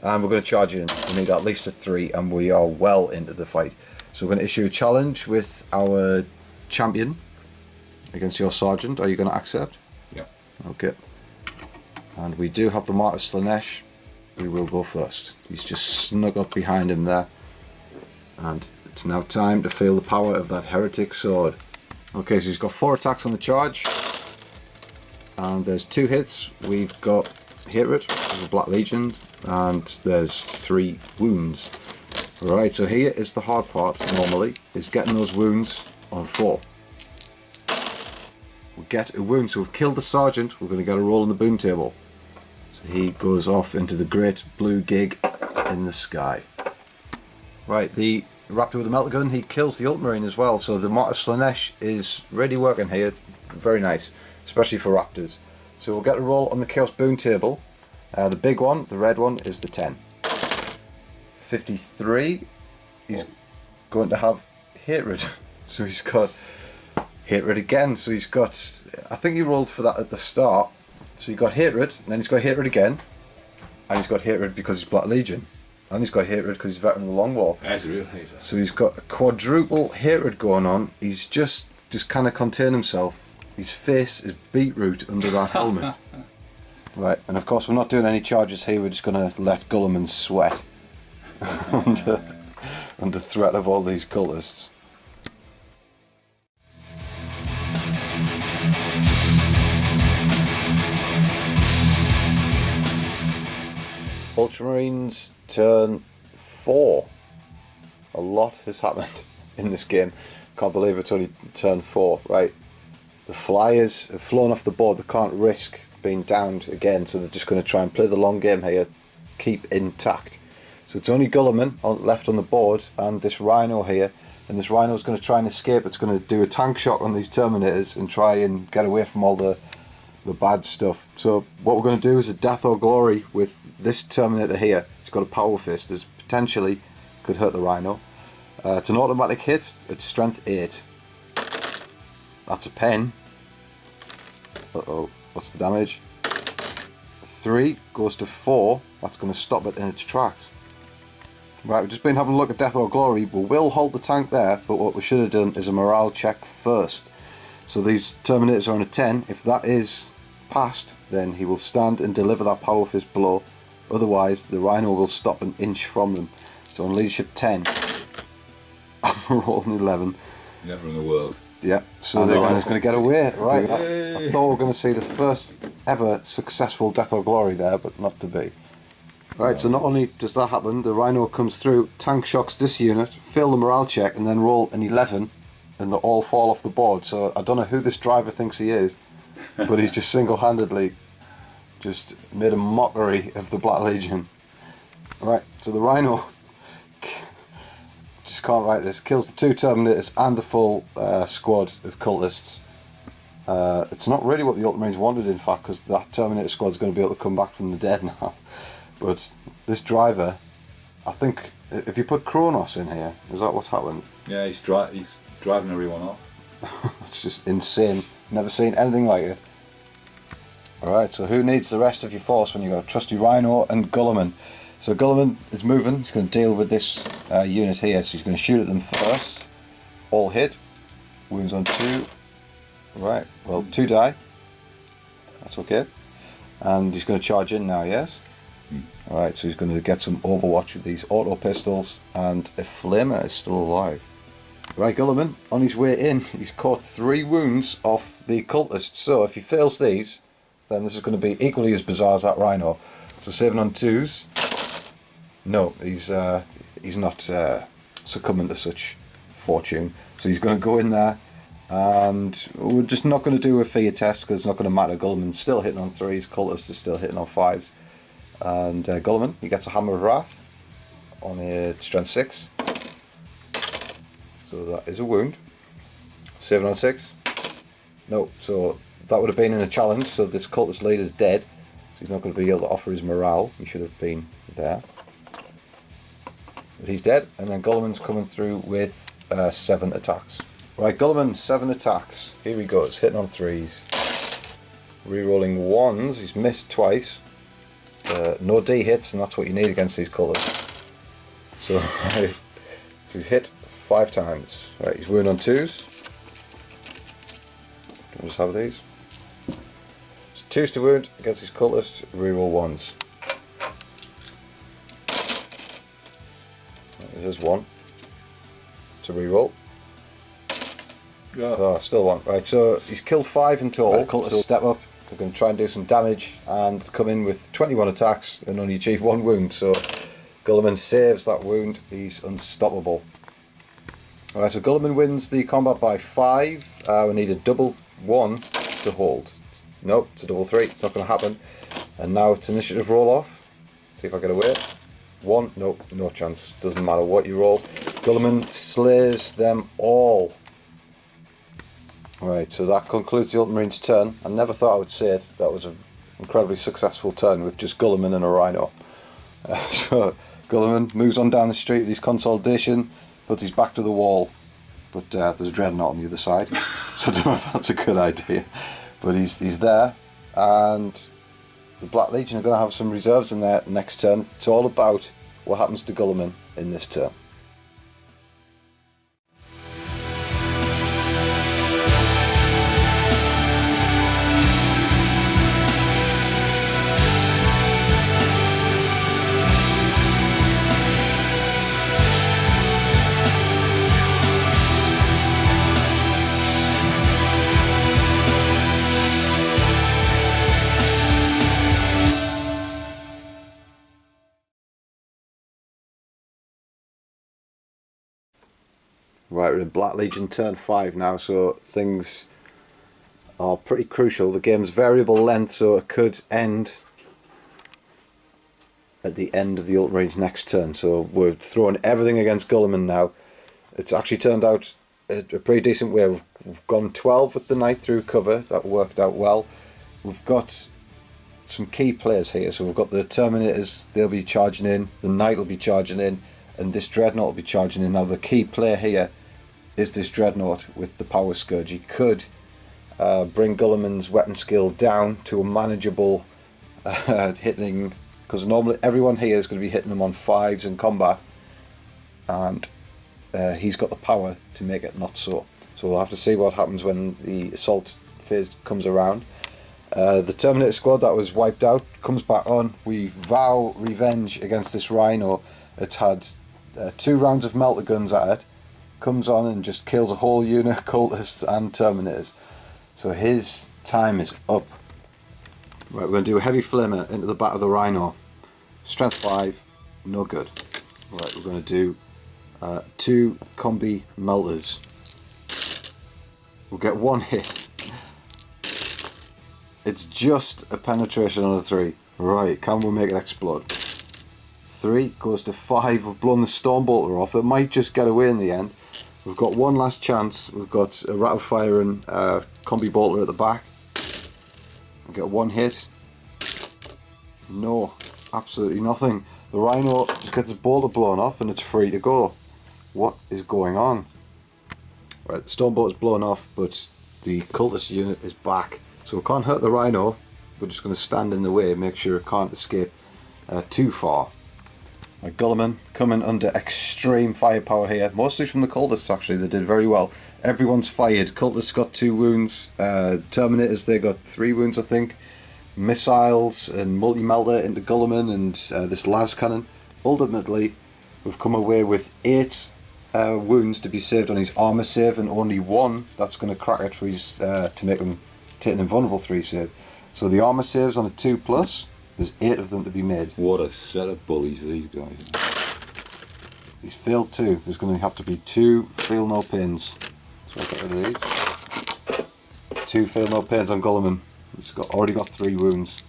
And we're going to charge in. We need at least a 3 and we are well into the fight. So we're going to issue a challenge with our champion against your sergeant. Are you going to accept? Yeah. Okay. And we do have the Martyr Slanesh. We will go first. He's just snug up behind him there. And it's now time to feel the power of that heretic sword. Okay, so he's got 4 attacks on the charge. And there's 2 hits. We've got hatred of the Black Legion. And there's 3 wounds. Right, so here is the hard part normally, is getting those wounds on 4. We get a wound, so we've killed the sergeant, we're going to get a roll on the boom table. So he goes off into the great blue gig in the sky. Right, the Raptor with the melter gun, he kills the Ultramarine as well, so the Martyr Slanesh is really working here. Very nice, especially for Raptors. So we'll get a roll on the Chaos boom table. The big one, the red one, is the 10. 53, he's going to have hatred. So he's got hatred again. So he's got, I think he rolled for that at the start. So he got hatred, and then he's got hatred again. And he's got hatred because he's Black Legion. And he's got hatred because he's veteran of the Long War. That's a real hater. So he's got a quadruple hatred going on. He's just kind of contain himself. His face is beetroot under that helmet. Right, and of course we're not doing any charges here. We're just going to let Guilliman sweat under threat of all these cultists. Ultramarines turn 4. A lot has happened in this game. Can't believe it's only turn 4. Right, the Flyers have flown off the board. They can't risk being downed again, so they're just going to try and play the long game here, keep intact. So it's only Guilliman left on the board and this Rhino here, and this Rhino is going to try and escape. It's going to do a tank shot on these Terminators and try and get away from all the bad stuff. So what we're going to do is a death or glory with this Terminator here. It's got a power fist. There's potentially could hurt the Rhino. It's an automatic hit. It's strength 8. That's a pen. Uh-oh. What's the damage? 3 goes to 4. That's going to stop it in its tracks. Right, we've just been having a look at Death or Glory. We will hold the tank there, but what we should have done is a morale check first. So these Terminators are on a 10. If that is passed, then he will stand and deliver that power fist blow. Otherwise, the Rhino will stop an inch from them. So on leadership 10, I'm rolling 11. Never in the world. Yeah, so they're going to get away. Right, I thought we were going to see the first ever successful Death or Glory there, but not to be. Right, so not only does that happen, the Rhino comes through, tank shocks this unit, fail the morale check, and then roll an 11, and they all fall off the board. So I don't know who this driver thinks he is, but he's just single-handedly just made a mockery of the Black Legion. Right, so the Rhino just can't write this. Kills the 2 Terminators and the full squad of cultists. It's not really what the Ultramarines wanted, in fact, because that Terminator squad's going to be able to come back from the dead now. But this driver, I think, if you put Kronos in here, is that what's happened? Yeah, he's driving everyone off. It's just insane. Never seen anything like it. Alright, so who needs the rest of your force when you've got a trusty Rhino and Guilliman? So Guilliman is moving. He's going to deal with this unit here. So he's going to shoot at them first. All hit. Wounds on 2. Right, well, 2 die. That's okay. And he's going to charge in now, yes? Alright, so he's going to get some Overwatch with these auto pistols. And a Flamer is still alive. Right, Guilliman, on his way in, he's caught 3 wounds off the cultist. So if he fails these, then this is going to be equally as bizarre as that rhino. So 7 on 2s. No, he's not succumbing to such fortune. So he's going to go in there, and we're just not going to do a fear test because it's not going to matter. Guilliman's still hitting on 3s, cultist is still hitting on 5s. And Guilliman, he gets a Hammer of Wrath on a strength 6. So that is a wound. 7 on 6. No, so that would have been in a challenge, so this cultist leader is dead. So he's not going to be able to offer his morale. He should have been there. But he's dead, and then Guilliman's coming through with 7 attacks. Right, Guilliman, 7 attacks. Here he goes, hitting on 3s. Rerolling 1s, he's missed twice. No D hits, and that's what you need against these cultists. So, right, so he's hit 5 times. Right, he's wound on 2s. Can I just have these? So 2s to wound against his cultist, reroll 1s. This is 1 to reroll. Yeah. Oh, still 1. Right, so he's killed 5 in total. Right, cultists step up. They're going to try and do some damage and come in with 21 attacks and only achieve 1 wound. So Guilliman saves that wound. He's unstoppable. Alright, so Guilliman wins the combat by 5. We need a double 1 to hold. Nope, it's a double 3. It's not going to happen. And now it's initiative roll off. See if I get away. 1. Nope, no chance. Doesn't matter what you roll. Guilliman slays them all. Alright, so that concludes the Ultramarines' turn. I never thought I would say it. That was an incredibly successful turn with just Guilliman and a rhino. So Guilliman moves on down the street with his consolidation, puts his back to the wall. But there's a dreadnought on the other side. So I don't know if that's a good idea. But he's there. And the Black Legion are going to have some reserves in their next turn. It's all about what happens to Guilliman in this turn. Right, we're in Black Legion turn 5 now, so things are pretty crucial. The game's variable length, so it could end at the end of the Ultramarines' next turn. So we're throwing everything against Guilliman now. It's actually turned out a pretty decent way. We've gone 12 with the Knight through cover. That worked out well. We've got some key players here. So we've got the Terminators, they'll be charging in. The Knight will be charging in. And this Dreadnought will be charging in. Now the key player here is this Dreadnought with the Power Scourge. He could bring Guilliman's weapon skill down to a manageable hitting, because normally everyone here is going to be hitting him on 5s in combat, and he's got the power to make it not so. So we'll have to see what happens when the assault phase comes around. The Terminator squad that was wiped out comes back on. We vow revenge against this Rhino. It's had 2 rounds of melter guns at it. Comes on and just kills a whole unit of cultists and Terminators. So his time is up. Right, we're going to do a heavy flamer into the back of the Rhino. Strength 5, no good. Right, we're going to do 2 combi melters. We'll get 1 hit. It's just a penetration on a 3. Right, can we make it explode? 3 goes to 5. We've blown the Stormbolter off. It might just get away in the end. We've got 1 last chance. We've got a Rattle Fire and Combi Bolter at the back. We get 1 hit. No, absolutely nothing. The Rhino just gets a bolter blown off and it's free to go. What is going on? Right, the Stormbolter's blown off, but the cultist unit is back. So we can't hurt the Rhino. We're just going to stand in the way, make sure it can't escape too far. Right, Guilliman coming under extreme firepower here, mostly from the cultists actually. They did very well. Everyone's fired. Cultists got 2 wounds. Terminators, they got 3 wounds I think. Missiles and multi-melter into Guilliman and this las cannon. Ultimately, we've come away with 8 wounds to be saved on his armor save, and only 1 that's going to crack it for his to make him take an invulnerable 3 save. So the armor saves on a 2+, there's 8 of them to be made. What a set of bullies these guys are. He's failed 2. There's going to have to be 2 feel no pains. So I'll get rid of these. 2 feel no pains on Guilliman. He's already got 3 wounds.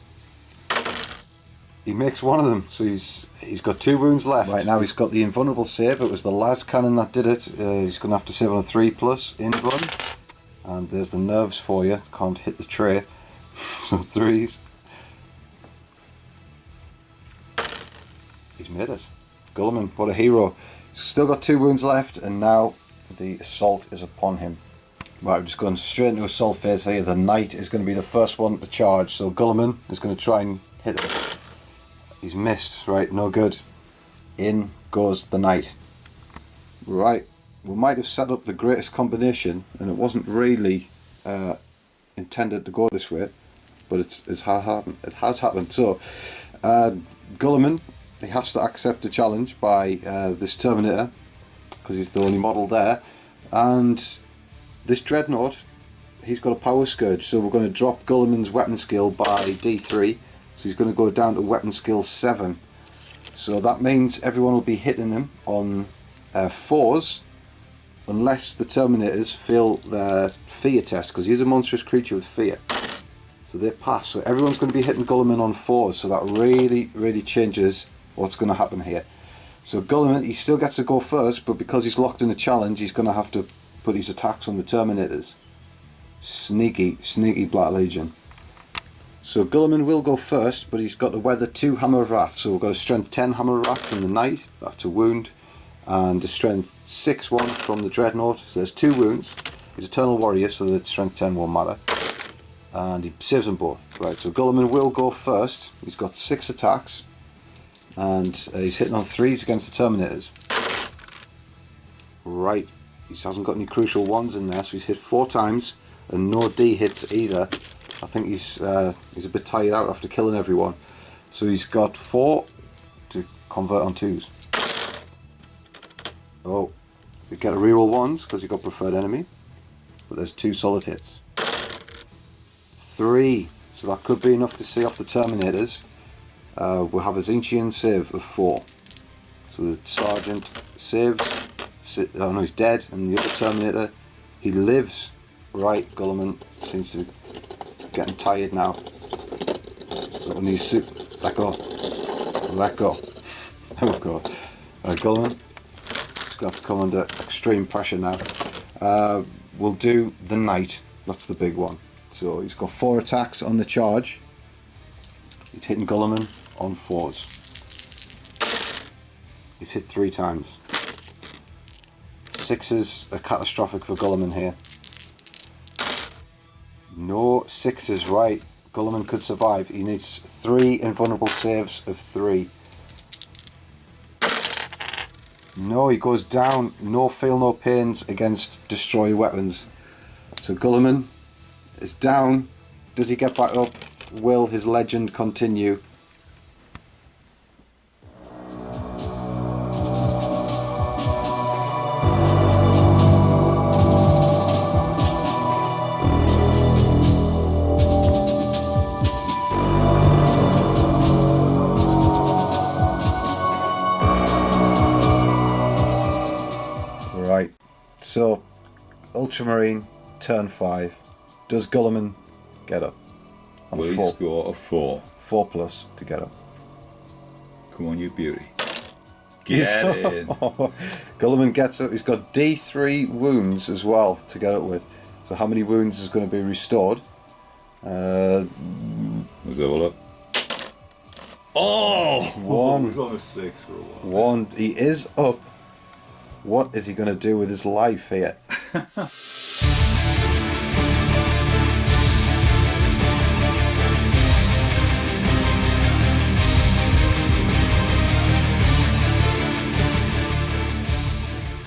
He makes 1 of them, so he's got 2 wounds left. Right now he's got the invulnerable save. It was the las cannon that did it. He's going to have to save on a 3+ in run. And there's the nerves for you. Can't hit the tray. So 3s. He's made it. Guilliman, what a hero. He's still got 2 wounds left, and now the assault is upon him. Right, we're just going straight into assault phase here. The knight is going to be the first one to charge, so Guilliman is going to try and hit it. He's missed, right, no good. In goes the knight. Right, we might have set up the greatest combination, and it wasn't really intended to go this way, but it has happened. So, Guilliman, he has to accept the challenge by this Terminator, because he's the only model there, and this Dreadnought, he's got a power scourge, so we're going to drop Guilliman's weapon skill by D3, so he's going to go down to weapon skill 7. So that means everyone will be hitting him on 4s, unless the Terminators fail their fear test, because he's a monstrous creature with fear. So they pass, so everyone's going to be hitting Guilliman on 4s, so that really changes what's going to happen here. So Guilliman, he still gets to go first, but because he's locked in the challenge, he's going to have to put his attacks on the Terminators. Sneaky Black Legion. So Guilliman will go first, but he's got to weather 2 Hammer of Wrath. So we've got a strength 10 Hammer of Wrath from the Knight, that's a wound, and a strength 6 one from the Dreadnought, so there's 2 wounds. He's Eternal Warrior, so the strength 10 won't matter. And he saves them both. Right, so Guilliman will go first. He's got 6 attacks, and he's hitting on 3s against the Terminators. Right, he hasn't got any crucial ones in there, so he's hit 4 times, and no D hits either. I think he's a bit tired out after killing everyone. So he's got 4 to convert on 2s. Oh, we get a reroll 1s because he got preferred enemy, but there's 2 solid hits. 3, so that could be enough to see off the Terminators. We'll have a Zinchian save of 4. So the Sergeant saves, oh no, he's dead, and the other Terminator, he lives. Right, Guilliman seems to be getting tired now. Let go. Let go. There we go. Right, Guilliman, he's got to come under extreme pressure now. We'll do the Knight, that's the big one. So he's got 4 attacks on the charge. He's hitting Guilliman on 4s. He's hit 3 times. 6s are catastrophic for Guilliman here. No 6s, right. Guilliman could survive. He needs 3 invulnerable saves of 3. No, he goes down. No feel no pains against destroy weapons. So Guilliman is down. Does he get back up? Will his legend continue? Right, so Ultramarine, turn 5. Does Guilliman get up? We score a 4. 4+ to get up. Come on, you beauty. Get in. Guilliman gets up. He's got D3 wounds as well to get up with. So how many wounds is going to be restored? Let's have a look. Oh! 1. He was on a 6 for a while. 1. He is up. What is he going to do with his life here?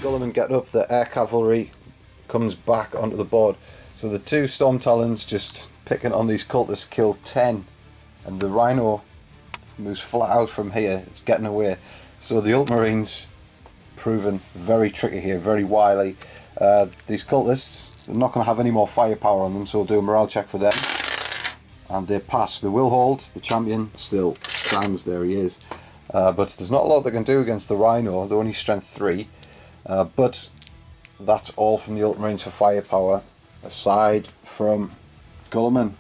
Guilliman get up, the air cavalry comes back onto the board. So the 2 Storm Talons just picking on these cultists kill 10, and the Rhino moves flat out from here, it's getting away. So the Ultramarines proven very tricky here, very wily. These cultists are not going to have any more firepower on them, so we'll do a morale check for them. And they pass. They will hold. The champion still stands. There he is. But there's not a lot they can do against the Rhino. They're only strength 3. But that's all from the Ultramarines for firepower. Aside from Guilliman.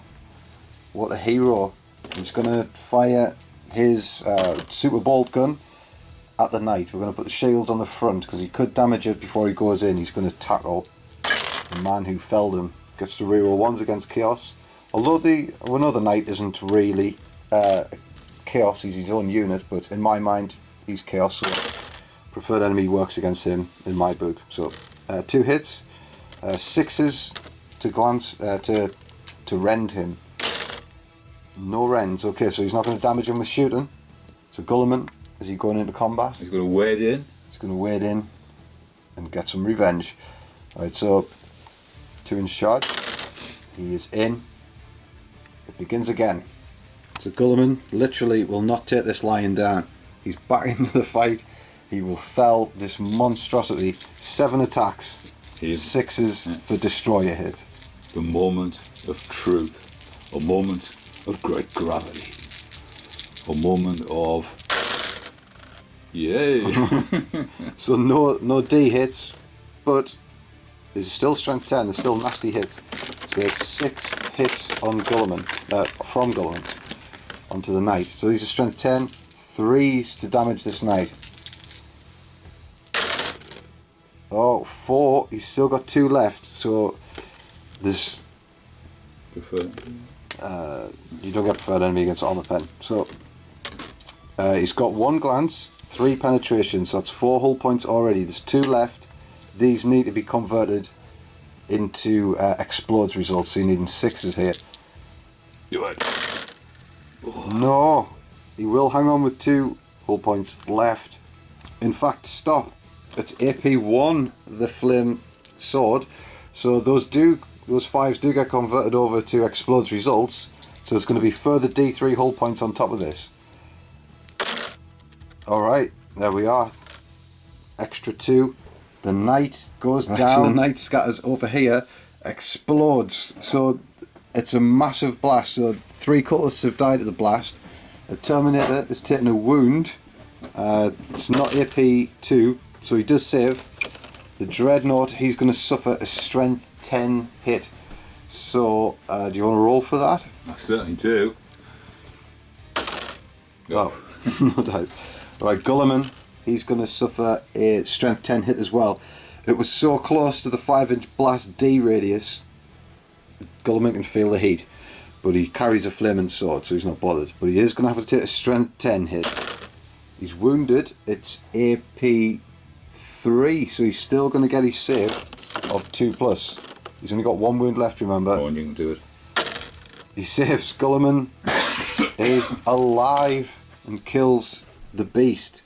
What a hero. He's going to fire his super bolt gun at the knight. We're going to put the shields on the front because he could damage it before he goes in. He's going to tackle the man who felled him. Gets to reroll 1s against chaos. Although we know the knight isn't really chaos, he's his own unit, but in my mind he's chaos, so preferred enemy works against him in my book. So 2 hits, 6s to glance to rend him. No rends. Okay, so he's not going to damage him with shooting. So Guilliman, is he going into combat? He's going to wade in. He's going to wade in and get some revenge. Alright, so 2 in charge. He is in. It begins again. So Guilliman literally will not take this lion down. He's back into the fight. He will fell this monstrosity. 7 attacks, 6s for destroyer hit. The moment of truth. A moment of great gravity. A moment of... Yay! So no D hits, but there's still strength 10. There's still nasty hits. So there's 6 hits on Guilliman, from Guilliman onto the knight. So these are strength 10, 3s to damage this knight. Oh, 4. He's still got 2 left. So there's you don't get preferred enemy against armor pen. So he's got 1 glance, 3 penetration. So that's 4 hull points already. There's 2 left. These need to be converted into explodes results, so you're needing 6s here. Do it. Oh. No, he will hang on with 2 hull points left. In fact, stop. It's AP 1, the flame sword. So those 5s do get converted over to explodes results. So it's going to be further D3 hull points on top of this. Alright, there we are. Extra 2. The knight goes down. So the knight scatters over here, explodes. So it's a massive blast. So 3 cultists have died at the blast. The Terminator is taking a wound. It's not AP 2, so he does save. The Dreadnought, he's going to suffer a strength 10 hit. So do you want to roll for that? I certainly do. Oh, no doubt. Right, Guilliman, he's going to suffer a strength 10 hit as well. It was so close to the 5-inch blast D radius. Guilliman can feel the heat, but he carries a flaming sword, so he's not bothered. But he is going to have to take a strength 10 hit. He's wounded. It's AP 3, so he's still going to get his save of 2+. He's only got 1 wound left, remember. Oh, and you can do it. He saves. Guilliman is alive and kills the beast.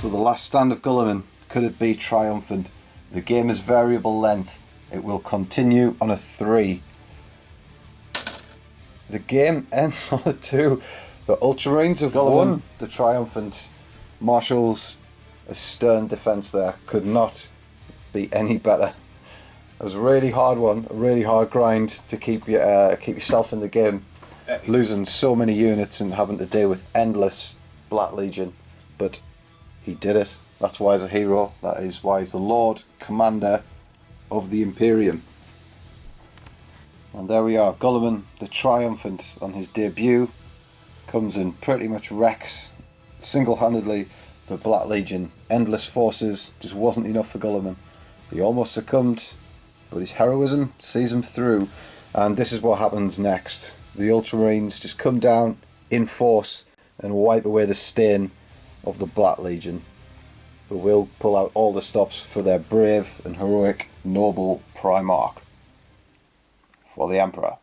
So the last stand of Guilliman, could it be triumphant? The game is variable length. It will continue on a 3. The game ends on a 2. The Ultramarines have won the triumphant. Marshall's a stern defence there. Could not be any better. It was a really hard one, a really hard grind to keep yourself in the game. Losing so many units and having to deal with endless Black Legion. But he did it. That's why he's a hero. That is why he's the Lord Commander of the Imperium. And there we are. Guilliman, the triumphant, on his debut, comes and pretty much wrecks single-handedly the Black Legion. Endless forces just wasn't enough for Guilliman. He almost succumbed, but his heroism sees him through. And this is what happens next. The Ultramarines just come down in force and wipe away the stain of the Black Legion. But we'll pull out all the stops for their brave and heroic noble Primarch. For the Emperor.